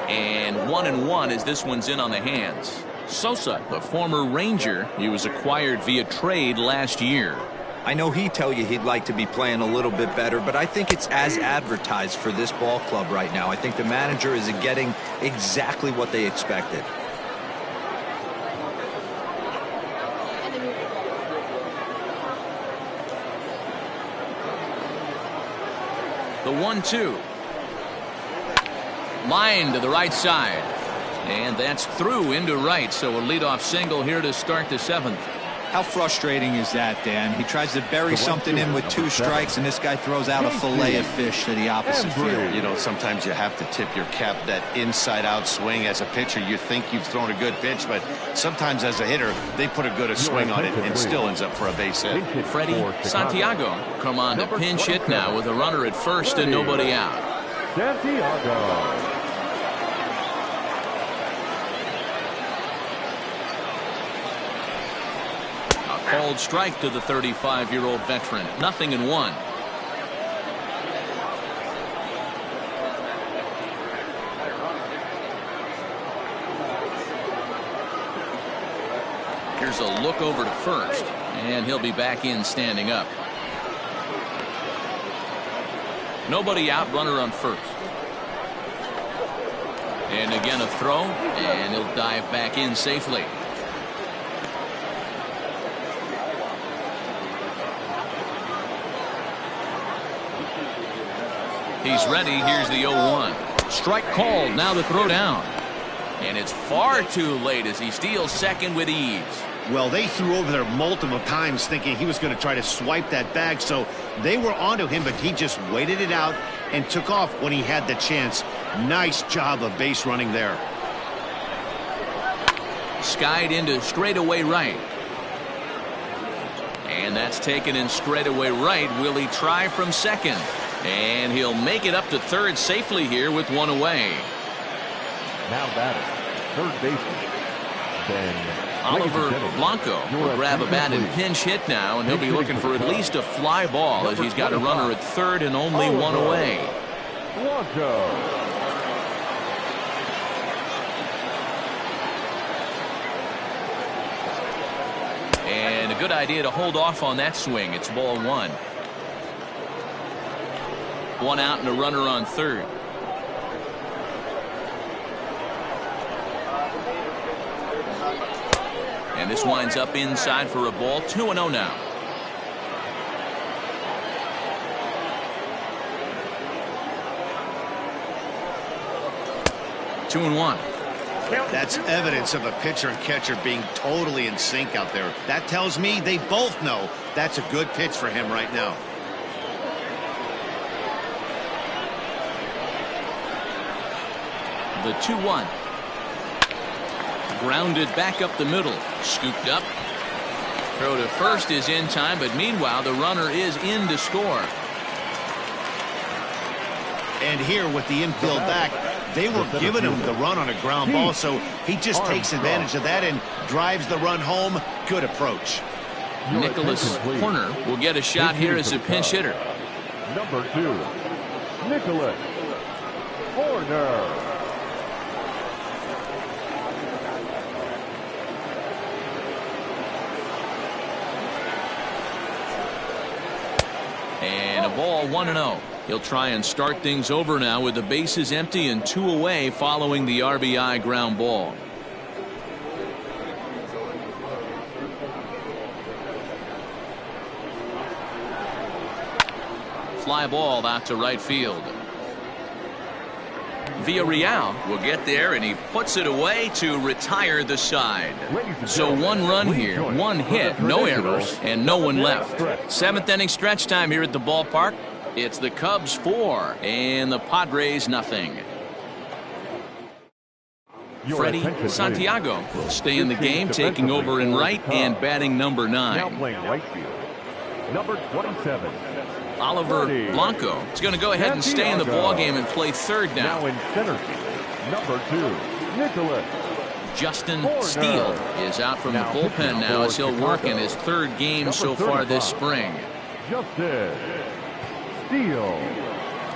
And 1-1 as this one's in on the hands. Sosa, the former Ranger, he was acquired via trade last year. I know he'd tell you he'd like to be playing a little bit better, but I think it's as advertised for this ball club right now. I think the manager is getting exactly what they expected. The 1-2. Line to the right side. And that's through into right, so a leadoff single here to start the 7th. How frustrating is that, Dan? He tries to bury something in with 2 strikes, and this guy throws out a fillet of fish to the opposite field. You know, sometimes you have to tip your cap. That inside-out swing as a pitcher, you think you've thrown a good pitch, but sometimes as a hitter, they put a good swing on it and still ends up for a base hit. Freddie Santiago come on to pinch hit now with a runner at first and nobody out. Santiago. Called strike to the 35-year-old veteran. 0-1. Here's a look over to first, and he'll be back in standing up. Nobody out, runner on first. And again a throw, and he'll dive back in safely. He's ready. Here's the 0-1. Strike called. Now the throw down. And it's far too late as he steals second with ease. Well, they threw over there multiple times thinking he was going to try to swipe that bag, so they were onto him, but he just waited it out and took off when he had the chance. Nice job of base running there. Skied into straightaway right. And that's taken in straightaway right. Will he try from second? And he'll make it up to third safely here with 1 away. Now batting, third baseman, Ben. Oliver Blanco will grab a bat and pinch hit now, and he'll be looking for at least a fly ball as he's got a runner at third and only 1 away. Blanco. And a good idea to hold off on that swing. It's ball 1. 1 out and a runner on third. And this winds up inside for a ball. 2-0 now. Two and 1. That's evidence of a pitcher and catcher being totally in sync out there. That tells me they both know that's a good pitch for him right now. The 2-1. Grounded back up the middle. Scooped up. Throw to first is in time, but meanwhile the runner is in to score. And here with the infield back, they were giving him the run on a ground ball, so he just takes advantage of that and drives the run home. Good approach. Nicholas Horner will get a shot here as a pinch hitter. Number 2, Nicholas Horner. And a ball 1-0. He'll try and start things over now with the bases empty and 2 away following the RBI ground ball. Fly ball out to right field. Villarreal will get there, and he puts it away to retire the side. So 1 run here, 1 hit, no errors, and no one left. 7th inning stretch time here at the ballpark. It's the Cubs 4 and the Padres nothing. Freddie Santiago will stay in the game, taking over in right and batting number 9. Now playing right field, number 27. Oliver Blanco is going to go ahead and stay in the ballgame and play third now. Now in center field, number 2, Nicholas. Justin Steele is out from the bullpen now as he'll work in his 3rd game so far this spring. Justin Steele.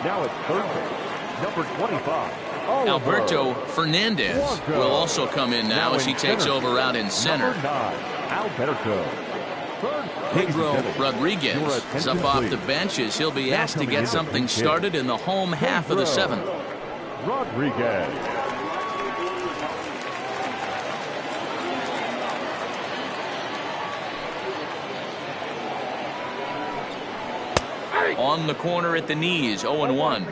Now at third base, number 25. Alberto Fernandez will also come in now as he takes over out in center. Number 9, Alberto. Pedro Rodriguez is up off the bench as he'll be asked to get something started in the home half of the 7th. Rodriguez. On the corner at the knees, 0-1.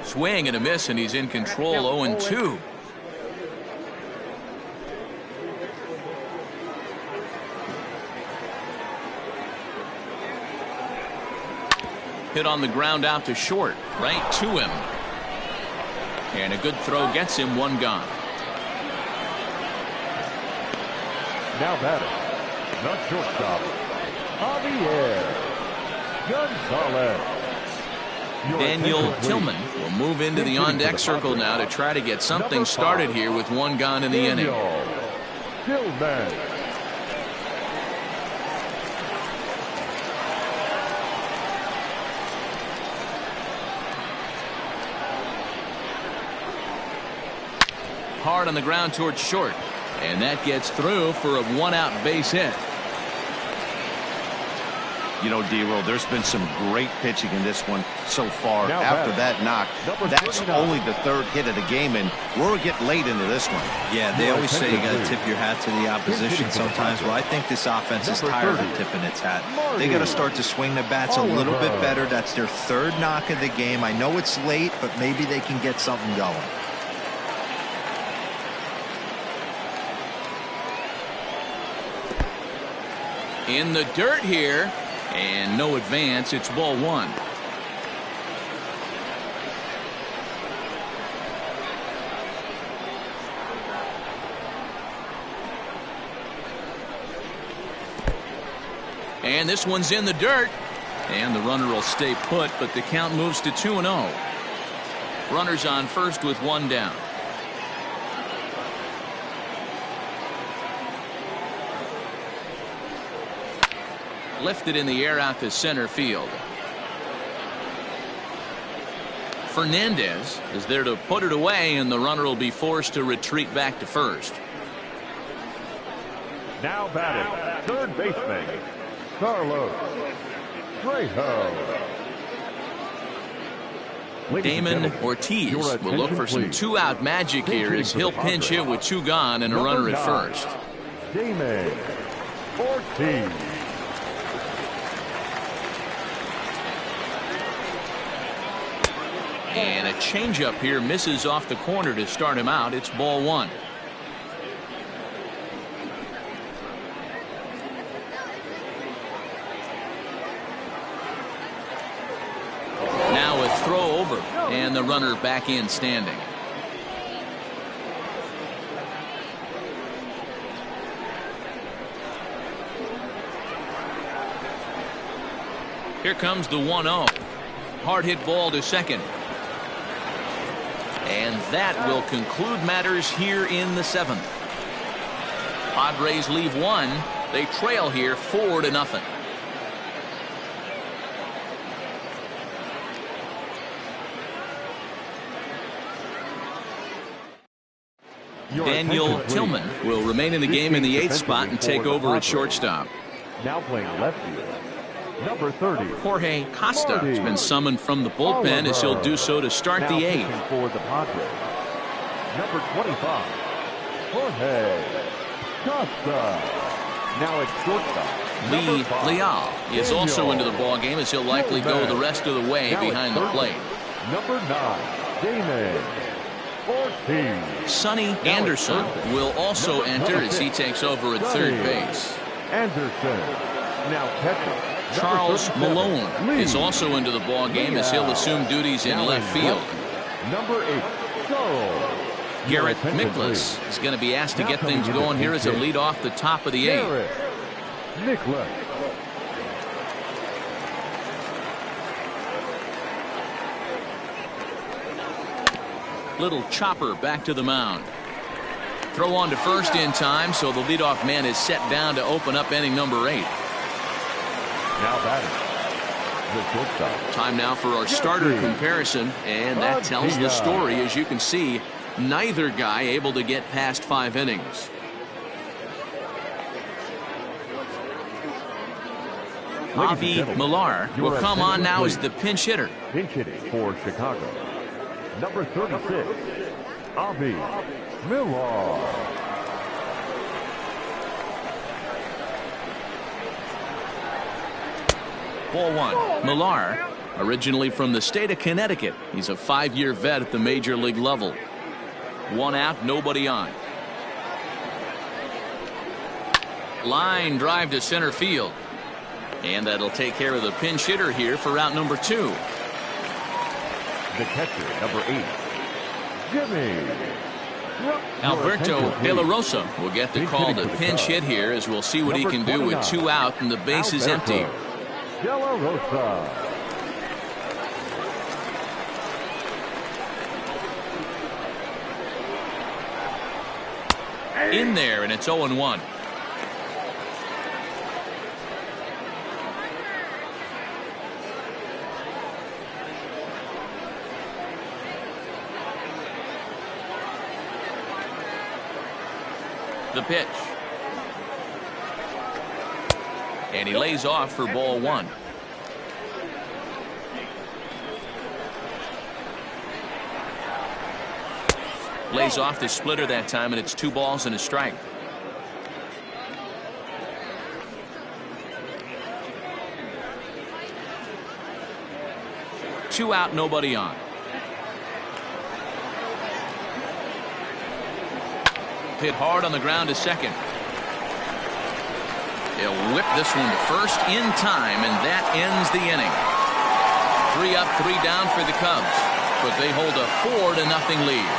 Swing and a miss, and he's in control. 0-2. Hit on the ground out to short, right to him. And a good throw gets him, 1 gone. Now batting, the shortstop, Javier Gonzalez. Daniel Tillman will move into the on-deck circle now to try to get something started here with 1 gone in the inning. Tillman. Hard on the ground towards short, and that gets through for a 1-out base hit. You know, D-Roll, there's been some great pitching in this one so far. Now after that knock, that's 39. only the 3rd hit of the game, and we're getting late into this one. Yeah, they always say you got to tip your hat to the opposition sometimes. Well, I think this offense is tired of tipping its hat. They got to start to swing the bats a little bit better. That's their 3rd knock of the game. I know it's late, but maybe they can get something going. In the dirt here, and no advance. It's ball 1. And this one's in the dirt, and the runner will stay put, but the count moves to 2-0. Runners on first with 1 down. Lifted in the air out to center field. Fernandez is there to put it away, and the runner will be forced to retreat back to first. Now batting, 3rd baseman, Carlos Trejo. Damon Ortiz will look for some 2-out magic here as he'll pinch hit with 2 gone and a runner at first. Damon Ortiz. And a changeup here misses off the corner to start him out. It's ball 1. Now a throw over, and the runner back in standing. Here comes the 1-0. Hard hit ball to second. And that will conclude matters here in the 7th. Padres leave one. They trail here 4-0. Daniel Tillman will remain in the game in the 8th spot and take over at shortstop. Now playing left field, number 30. Jorge Costa has been summoned from the bullpen as he'll do so to start the 8th. For the Padres, number 25, Jorge Costa. Now at shortstop, Lee Leal is also into the ball game as he'll likely go the rest of the way behind the plate. Number 9, Damon Ortiz. Sonny Anderson will also enter as he takes over at third base. Anderson. Now catcher, Charles Malone is also into the ball game as he'll assume duties in left field. Number 8, Charles. Garrett Miklas is going to be asked to get things going here as a lead off the top of the 8th. Miklas. Little chopper back to the mound. Throw on to first in time, so the leadoff man is set down to open up inning number 8. Now batting, the shortstop. Time now for our starter comparison, and that tells the story. As you can see, neither guy able to get past 5 innings. Avi Millar will come on now as the pinch hitter. Pinch hitting for Chicago, number 36, Avi Millar. Ball 1. Millar, originally from the state of Connecticut. He's a 5-year vet at the major league level. 1 out, nobody on. Line drive to center field. And that'll take care of the pinch hitter here for out number 2. The catcher, number 8, Jimmy. Alberto De La Rosa will get the call to pinch hit here, as we'll see what he can do with 2 out and the base is empty. De La Rosa. In there, and it's 0-1. The pitch. And he lays off for ball 1. Lays off the splitter that time, and it's 2 balls and a strike. Two out, nobody on. Hit hard on the ground to second. He'll whip this one to first in time, and that ends the inning. 3 up, 3 down for the Cubs, but they hold a 4-0 lead.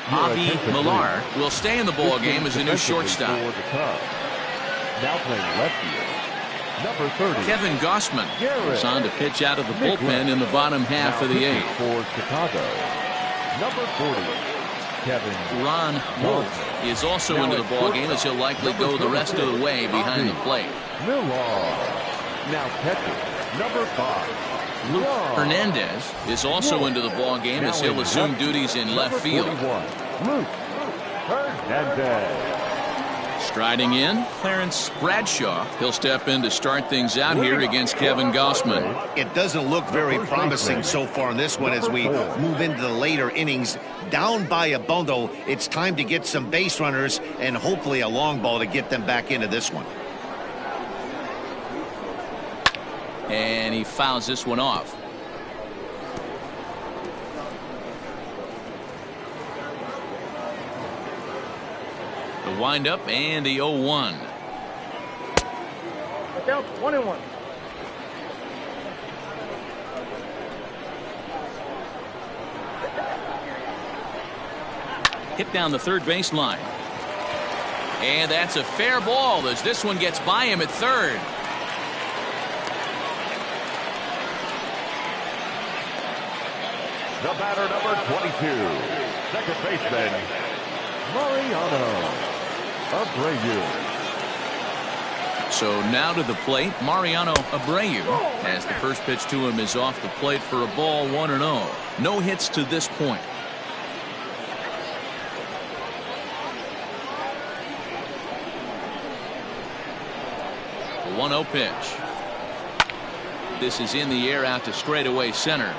Avi Millar will stay in the ball game as a new shortstop. Now playing left field, number 30, Kevin Gossman is on to pitch out of the bullpen in the bottom half of the 8th. For Chicago, number 40, Kevin. Ron Walt is also into the ball game as he'll likely go the rest of the way behind the plate. Millar. Now catcher, number 5. Luke Hernandez is also into the ball game as he'll assume duties in left field. Luke Hernandez. Striding in, Clarence Bradshaw. He'll step in to start things out here against Kevin Gossman. It doesn't look very promising so far in this one as we move into the later innings. Down by a bundle, it's time to get some base runners and hopefully a long ball to get them back into this one. And he fouls this one off. The windup and the 0-1. Down 1-1. Hit down the third baseline. And that's a fair ball as this one gets by him at third. The batter, number 22, second baseman, Mariano Abreu. So now to the plate, Mariano Abreu, as the first pitch to him is off the plate for a ball, 1-0. No hits to this point. The 1-0 pitch. This is in the air out to straightaway center.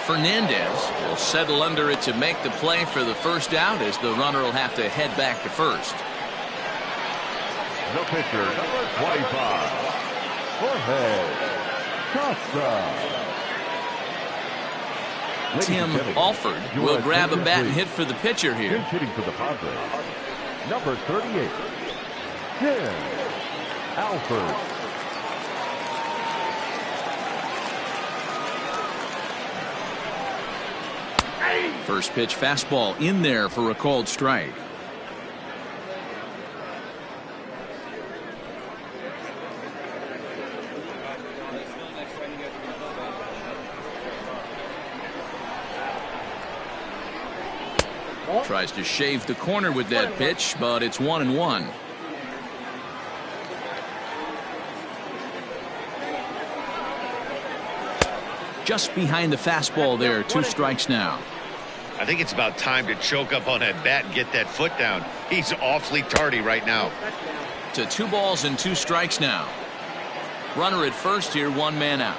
Fernandez will settle under it to make the play for the first out, as the runner will have to head back to first. The pitcher, number 25, Jorge Costa. Tim Alford will grab a bat and hit for the pitcher here. Hitting for the Padres, number 38, Tim Alford. First pitch fastball in there for a called strike. Tries to shave the corner with that pitch, but it's 1-1. Just behind the fastball there, 2 strikes now. I think it's about time to choke up on that bat and get that foot down. He's awfully tardy right now. To 2 balls and 2 strikes now. Runner at first here, 1 man out.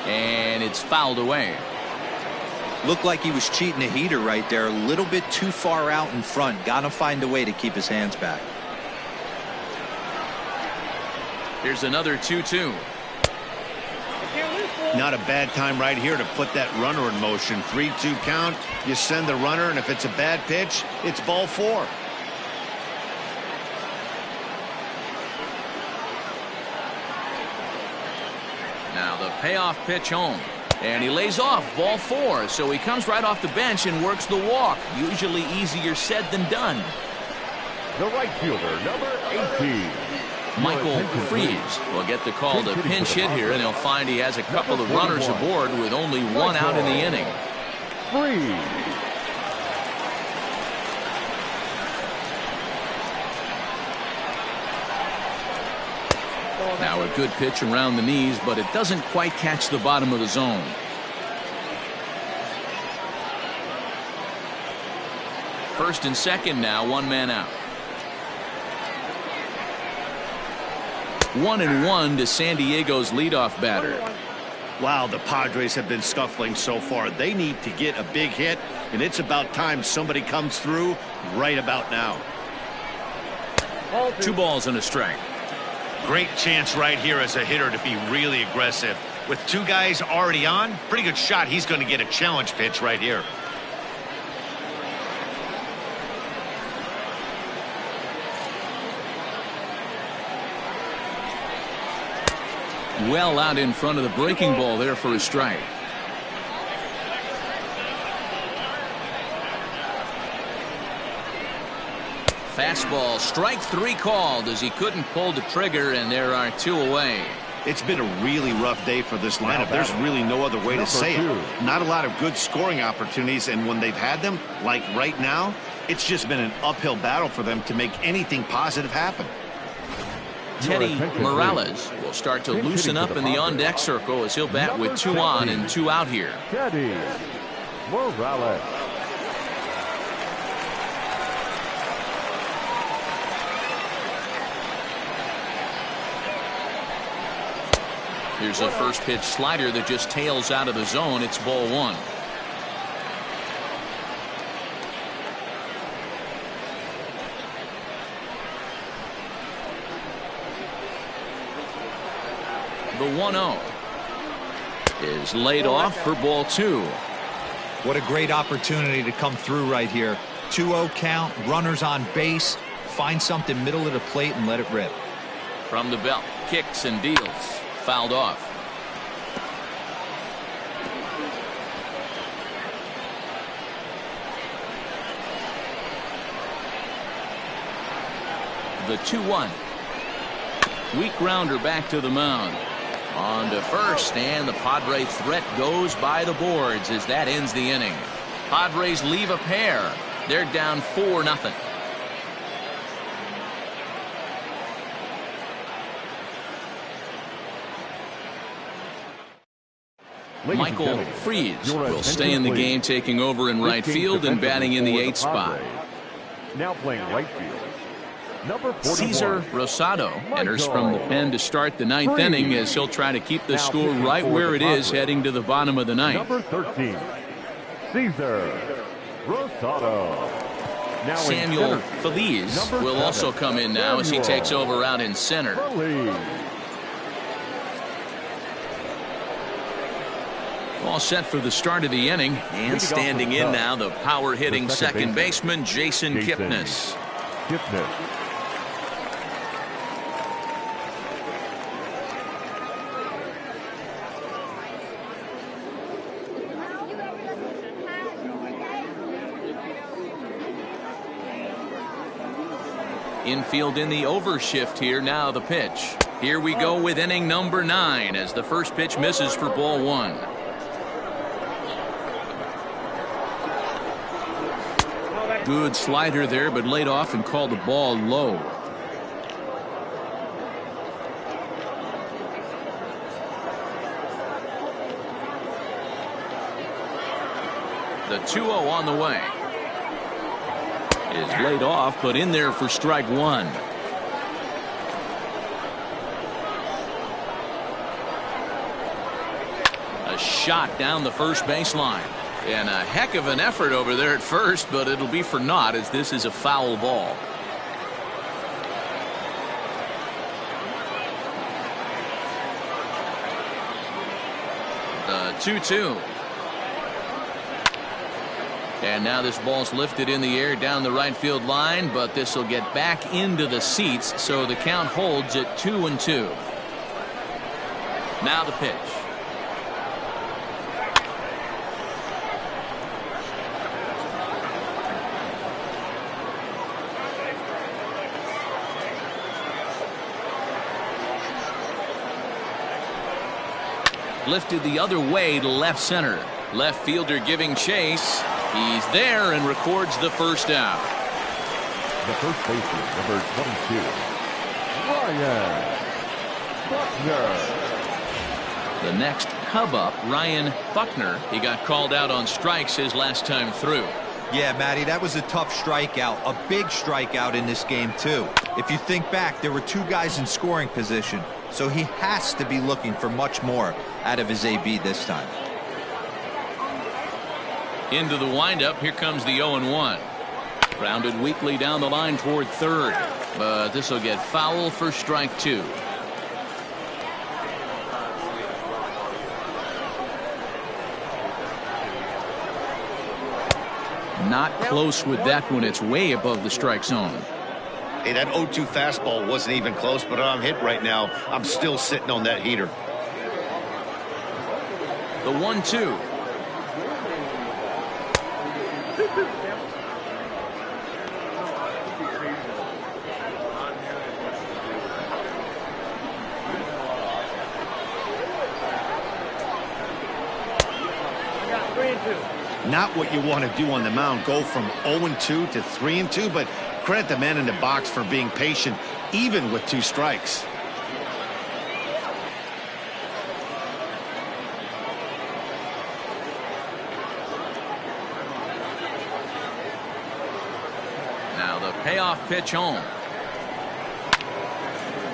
And it's fouled away. Looked like he was cheating a heater right there. A little bit too far out in front. Got to find a way to keep his hands back. Here's another 2-2. Not a bad time right here to put that runner in motion. 3-2 count. You send the runner, and if it's a bad pitch, it's ball 4. Now the payoff pitch home. And he lays off, ball 4. So he comes right off the bench and works the walk. Usually easier said than done. The right fielder, number 18. Michael Freeze will get the call to pinch hit here, and he'll find he has a couple of runners aboard with only 1 out in the inning. Freeze. Now a good pitch around the knees, but it doesn't quite catch the bottom of the zone. First and second now, 1 man out. 1-1 to San Diego's leadoff batter. Wow, the Padres have been scuffling so far. They need to get a big hit, and it's about time somebody comes through right about now. 2 balls and a strike. Great chance right here as a hitter to be really aggressive. With 2 guys already on, pretty good shot he's going to get a challenge pitch right here. Well out in front of the breaking ball there for a strike. Fastball, strike 3 called as he couldn't pull the trigger, and there are 2 away. It's been a really rough day for this lineup. There's really no other way to say it. Not a lot of good scoring opportunities, and when they've had them, like right now, it's just been an uphill battle for them to make anything positive happen. Teddy Morales will start to loosen up in the on-deck circle as he'll bat with 2 on and 2 out here. Teddy Morales. Here's a first pitch slider that just tails out of the zone. It's ball 1. The 1-0 is laid off for ball 2. What a great opportunity to come through right here. 2-0 count, runners on base. Find something middle of the plate and let it rip. From the belt, kicks and deals. Fouled off. the 2-1. Weak grounder back to the mound. On to first, and the Padre threat goes by the boards as that ends the inning. Padres leave a pair. They're down 4-0. Michael Freeze will stay in the game, taking over in right field and batting in the 8th spot. Now playing right field, number 41. Cesar Rosado enters from the pen to start the 9th inning as he'll try to keep the score right where it is heading to the bottom of the 9th. Number 13, Cesar Rosado. Now Samuel Feliz will also come in now as he takes over out in center. All set for the start of the inning, and standing in now, the power-hitting second baseman, Jason Kipnis. Infield in the overshift here. Now the pitch. Here we go with inning number 9 as the first pitch misses for ball 1. Good slider there, but laid off and called the ball low. The 2-0 on the way. Is laid off, but in there for strike 1. A shot down the first baseline. And a heck of an effort over there at first, but it'll be for naught as this is a foul ball. The 2-2. And now this ball's lifted in the air down the right field line, but this will get back into the seats, so the count holds at 2-2. Now the pitch. Lifted the other way to left center. Left fielder giving chase. He's there and records the first out. The first baseman, number 22, Ryan Buckner. The next Cub up, Ryan Buckner. He got called out on strikes his last time through. Yeah, Matty, that was a tough strikeout, a big strikeout in this game too. If you think back, there were 2 guys in scoring position, so he has to be looking for much more out of his AB this time. Into the windup, here comes the 0-1. Grounded weakly down the line toward third, but this will get foul for strike 2. Not close with that one. It's way above the strike zone. Hey, that 0-2 fastball wasn't even close, but I'm hit right now. I'm still sitting on that heater. The 1-2. Not what you want to do on the mound, go from 0-2 to 3-2, but credit the man in the box for being patient, even with 2 strikes. Now the payoff pitch home.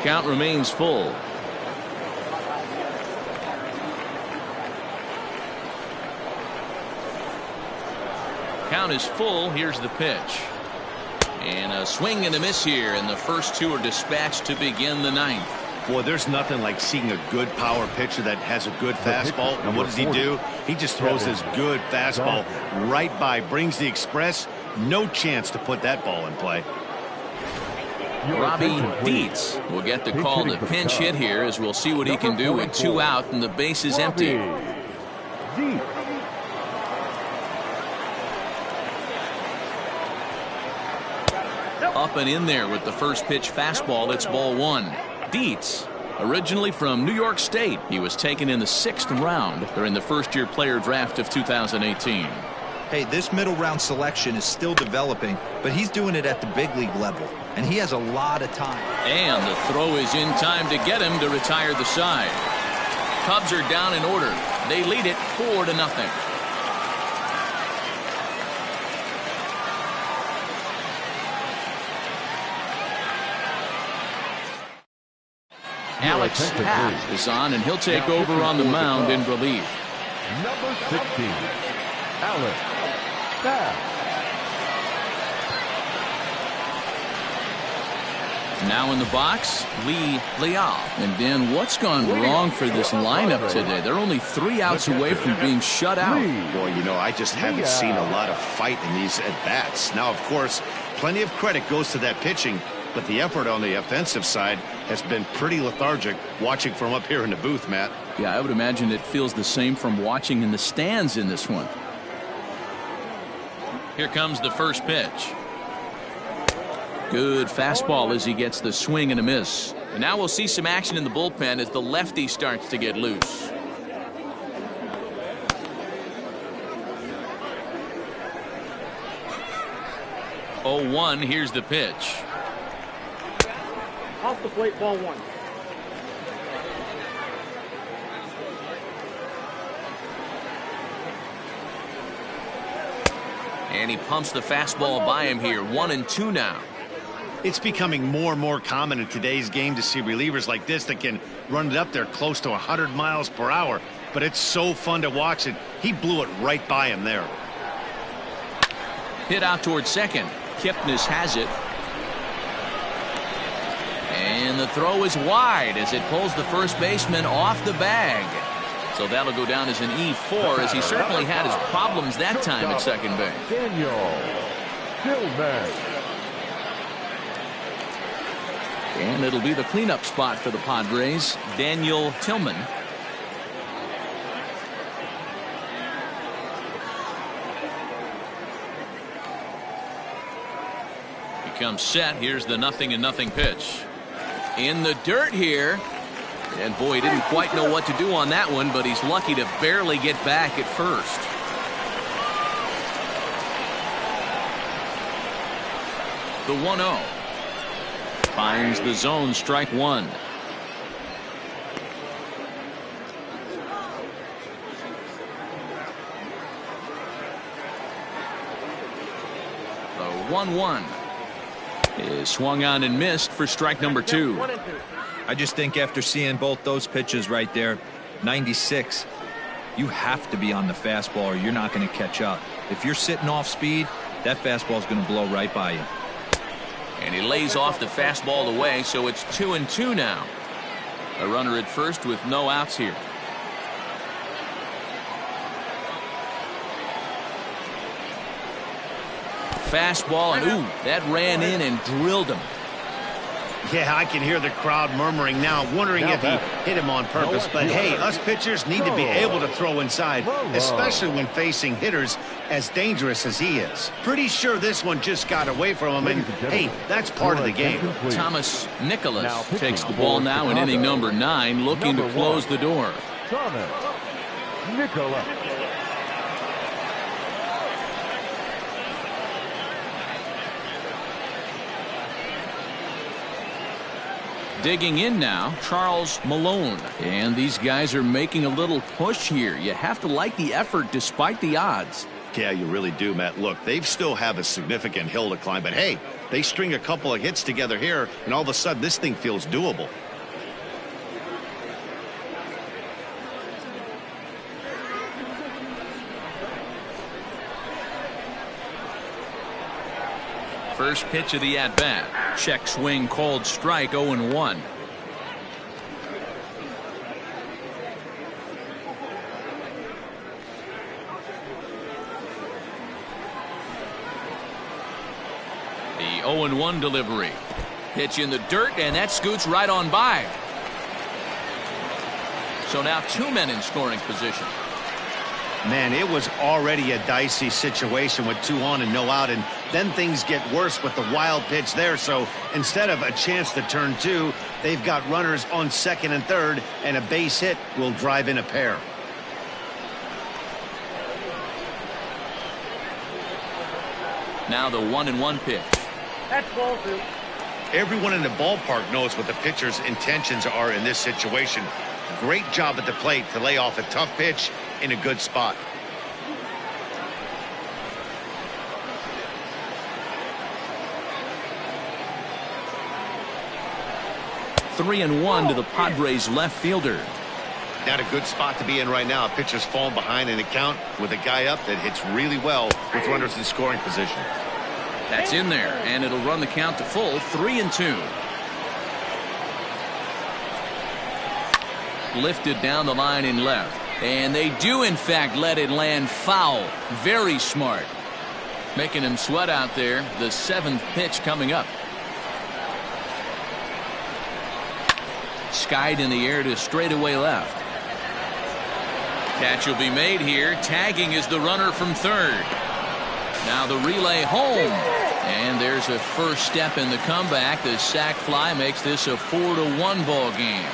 Count remains full. Count is full. Here's the pitch. And a swing and a miss here, and the first 2 are dispatched to begin the 9th. Boy, there's nothing like seeing a good power pitcher that has a good fastball. And what does he do? He just throws his good fastball right by, brings the express. No chance to put that ball in play. Robbie Dietz will get the call to pinch hit here, as we'll see what he can do with 2 out and the base is empty. Up and in there with the first pitch fastball. It's ball one. Dietz, originally from New York State, he was taken in the 6th round during the first-year player draft of 2018. Hey, this middle round selection is still developing, but he's doing it at the big league level, and he has a lot of time. And the throw is in time to get him to retire the side. Cubs are down in order. They lead it 4-0. Alex Papp is on, and he'll take over on the mound in relief. Number 16, Alex Papp. Now in the box, Lee Leal. And Dan, what's gone wrong for this lineup today? They're only 3 outs away from being shut out. Boy, you know, I just haven't seen a lot of fight in these at-bats. Now, of course, plenty of credit goes to that pitching, but the effort on the offensive side has been pretty lethargic watching from up here in the booth, Matt. Yeah, I would imagine it feels the same from watching in the stands in this one. Here comes the first pitch. Good fastball as he gets the swing and a miss. And now we'll see some action in the bullpen as the lefty starts to get loose. Oh, 1, here's the pitch. Off the plate, ball one. And he pumps the fastball by him here. 1-2 now. It's becoming more and more common in today's game to see relievers like this that can run it up there close to 100 miles per hour. But it's so fun to watch it. He blew it right by him there. Hit out towards second. Kipnis has it. And the throw is wide as it pulls the first baseman off the bag. So that'll go down as an E4, as he certainly had his problems that time at second base. Daniel Tillman. And it'll be the cleanup spot for the Padres, Daniel Tillman. He comes set. Here's the 0-0 pitch. In the dirt here. And boy, he didn't quite know what to do on that one, but he's lucky to barely get back at first. The 1-0. Finds the zone, strike one. The 1-1 is swung on and missed for strike number 2. I just think after seeing both those pitches right there, 96, you have to be on the fastball or you're not going to catch up. If you're sitting off speed, that fastball is going to blow right by you. And he lays off the fastball away, so it's 2-2 now. A runner at first with no outs here. Fastball, and ooh, that ran in and drilled him. Yeah, I can hear the crowd murmuring now, wondering if he hit him on purpose. But hey, us pitchers need to be able to throw inside, especially when facing hitters as dangerous as he is. Pretty sure this one just got away from him, and hey, that's part of the game. Thomas Nicholas takes the ball now in inning number 9, looking to close the door. Thomas Nicholas. Digging in now, Charles Malone. And these guys are making a little push here. You have to like the effort despite the odds. Yeah, you really do, Matt. Look, they still have a significant hill to climb, but hey, they string a couple of hits together here, and all of a sudden this thing feels doable. First pitch of the at-bat. Check swing called strike, 0-1. The 0-1 delivery. Pitch in the dirt, and that scoots right on by. So now 2 men in scoring position. Man, it was already a dicey situation with 2 on and no out, and then things get worse with the wild pitch there. So instead of a chance to turn two, they've got runners on second and third, and a base hit will drive in a pair. Now the 1-1 pitch. That's ball two. Everyone in the ballpark knows what the pitcher's intentions are in this situation. Great job at the plate to lay off a tough pitch in a good spot. Three and one to the Padres left fielder. Not a good spot to be in right now. A pitcher's falling behind in the count with a guy up that hits really well with runners in scoring position. That's in there, and it'll run the count to full 3-2. Lifted down the line in left, and they do in fact let it land foul. Very smart, making him sweat out there. The 7th pitch coming up. Skied in the air to straightaway left. Catch will be made here. Tagging is the runner from third. Now the relay home, and there's a first step in the comeback. The sac fly makes this a 4-1 ball game.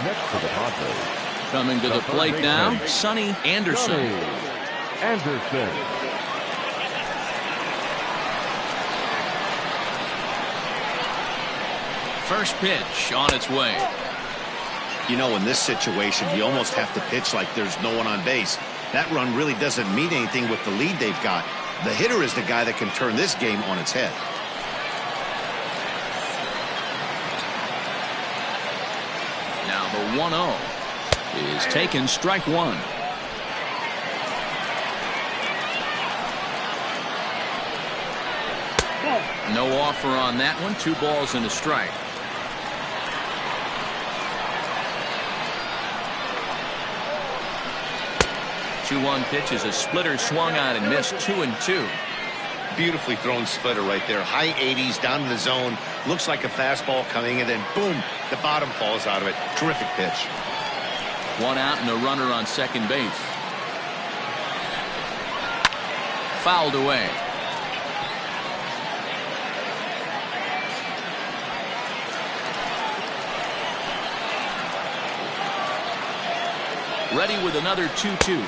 Next to the Padres. Coming to the plate now, Sonny Anderson. First pitch on its way. You know, in this situation, you almost have to pitch like there's no one on base. That run really doesn't mean anything with the lead they've got. The hitter is the guy that can turn this game on its head. Now the 1-0 is taken, strike one. No offer on that one. 2 balls and a strike. The 2-1 pitch is a splitter, swung on and missed. 2-2. Beautifully thrown splitter right there. High 80s down to the zone. Looks like a fastball coming, and then boom, the bottom falls out of it. Terrific pitch. 1 out and a runner on second base. Fouled away. Ready with another 2-2.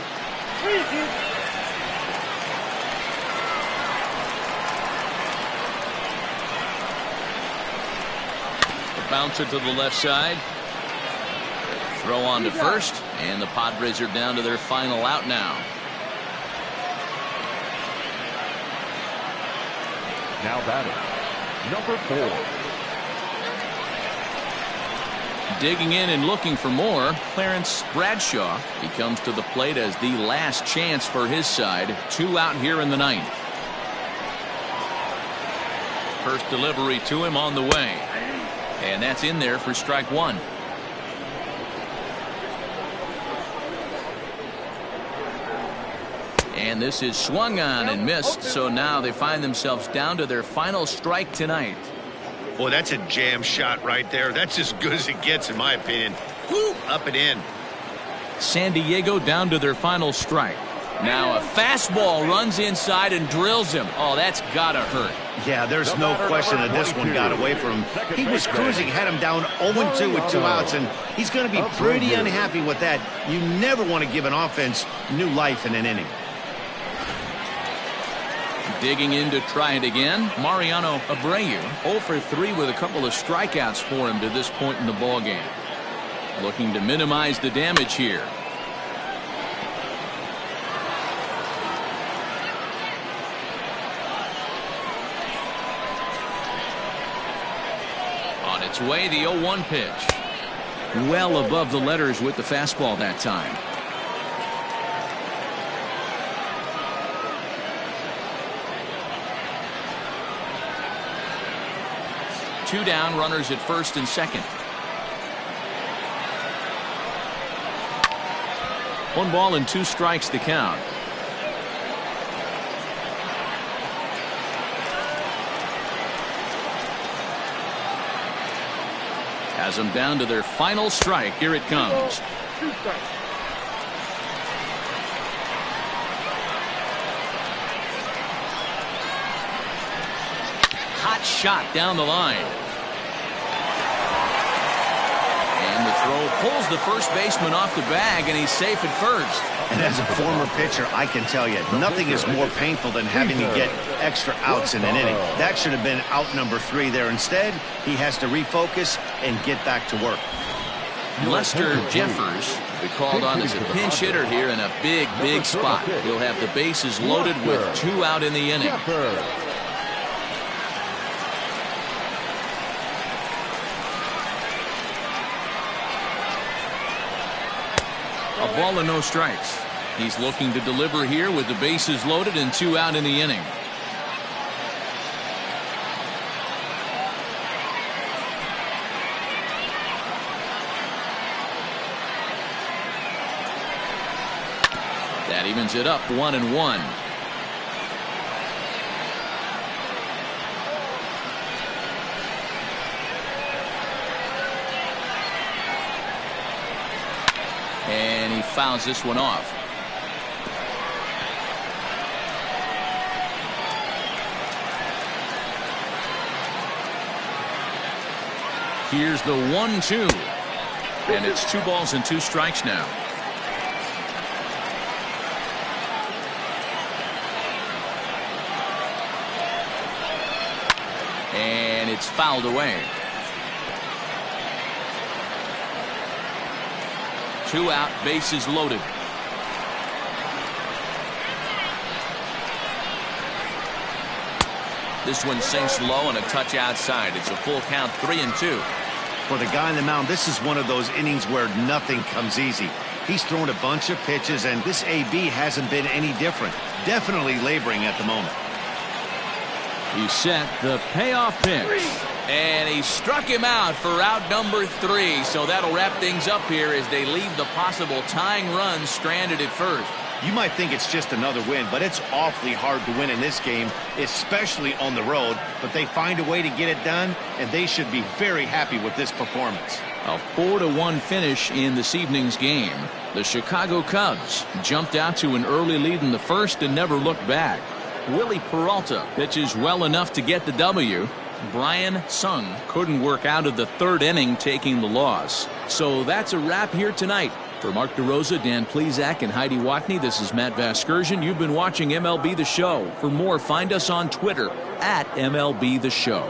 Bouncer to the left side. Throw on to first, and the Padres are down to their final out now. Now batting, number 4. Digging in and looking for more, Clarence Bradshaw. He comes to the plate as the last chance for his side. 2 out here in the 9th. First delivery to him on the way. And that's in there for strike one. And this is swung on and missed. So now they find themselves down to their final strike tonight. Boy, that's a jam shot right there. That's as good as it gets, in my opinion. Woo, up and in. San Diego down to their final strike. Now a fastball runs inside and drills him. Oh, that's gotta hurt. Yeah, there's no question that this one got away from him. He was cruising, had him down 0-2 with 2 outs, and he's going to be pretty unhappy with that. You never want to give an offense new life in an inning. Digging in to try it again, Mariano Abreu. 0 for 3 with a couple of strikeouts for him to this point in the ballgame. Looking to minimize the damage here. On its way, the 0-1 pitch. Well above the letters with the fastball that time. Two down, runners at first and second. 1 ball and 2 strikes the count. Has them down to their final strike. Here it comes. 2 strikes. shot down the line. And the throw pulls the first baseman off the bag, and he's safe at first. And as a former pitcher, I can tell you, nothing is more painful than having to get extra outs in an inning. That should have been out number 3 there. Instead, he has to refocus and get back to work. Lester Jeffers will be called on as a pinch hitter here in a big spot. He'll have the bases loaded with 2 out in the inning. A ball and no strikes. He's looking to deliver here with the bases loaded and 2 out in the inning. That evens it up 1-1. And he fouls this one off. Here's the 1-2. And it's 2 balls and 2 strikes now. And it's fouled away. 2 out, bases loaded. This one sinks low and a touch outside. It's a full count, 3-2. For the guy on the mound, this is one of those innings where nothing comes easy. He's thrown a bunch of pitches, and this AB hasn't been any different. Definitely laboring at the moment. He set the payoff pitch. And he struck him out for out number 3. So that'll wrap things up here as they leave the possible tying run stranded at first. You might think it's just another win, but it's awfully hard to win in this game, especially on the road. But they find a way to get it done, and they should be very happy with this performance. A 4-1 finish in this evening's game. The Chicago Cubs jumped out to an early lead in the first and never looked back. Willie Peralta pitches well enough to get the W. Brian Sung couldn't work out of the 3rd inning, taking the loss. So that's a wrap here tonight. For Mark DeRosa, Dan Plesac, and Heidi Watney, this is Matt Vasgersian. You've been watching MLB The Show. For more, find us on Twitter @MLB The Show.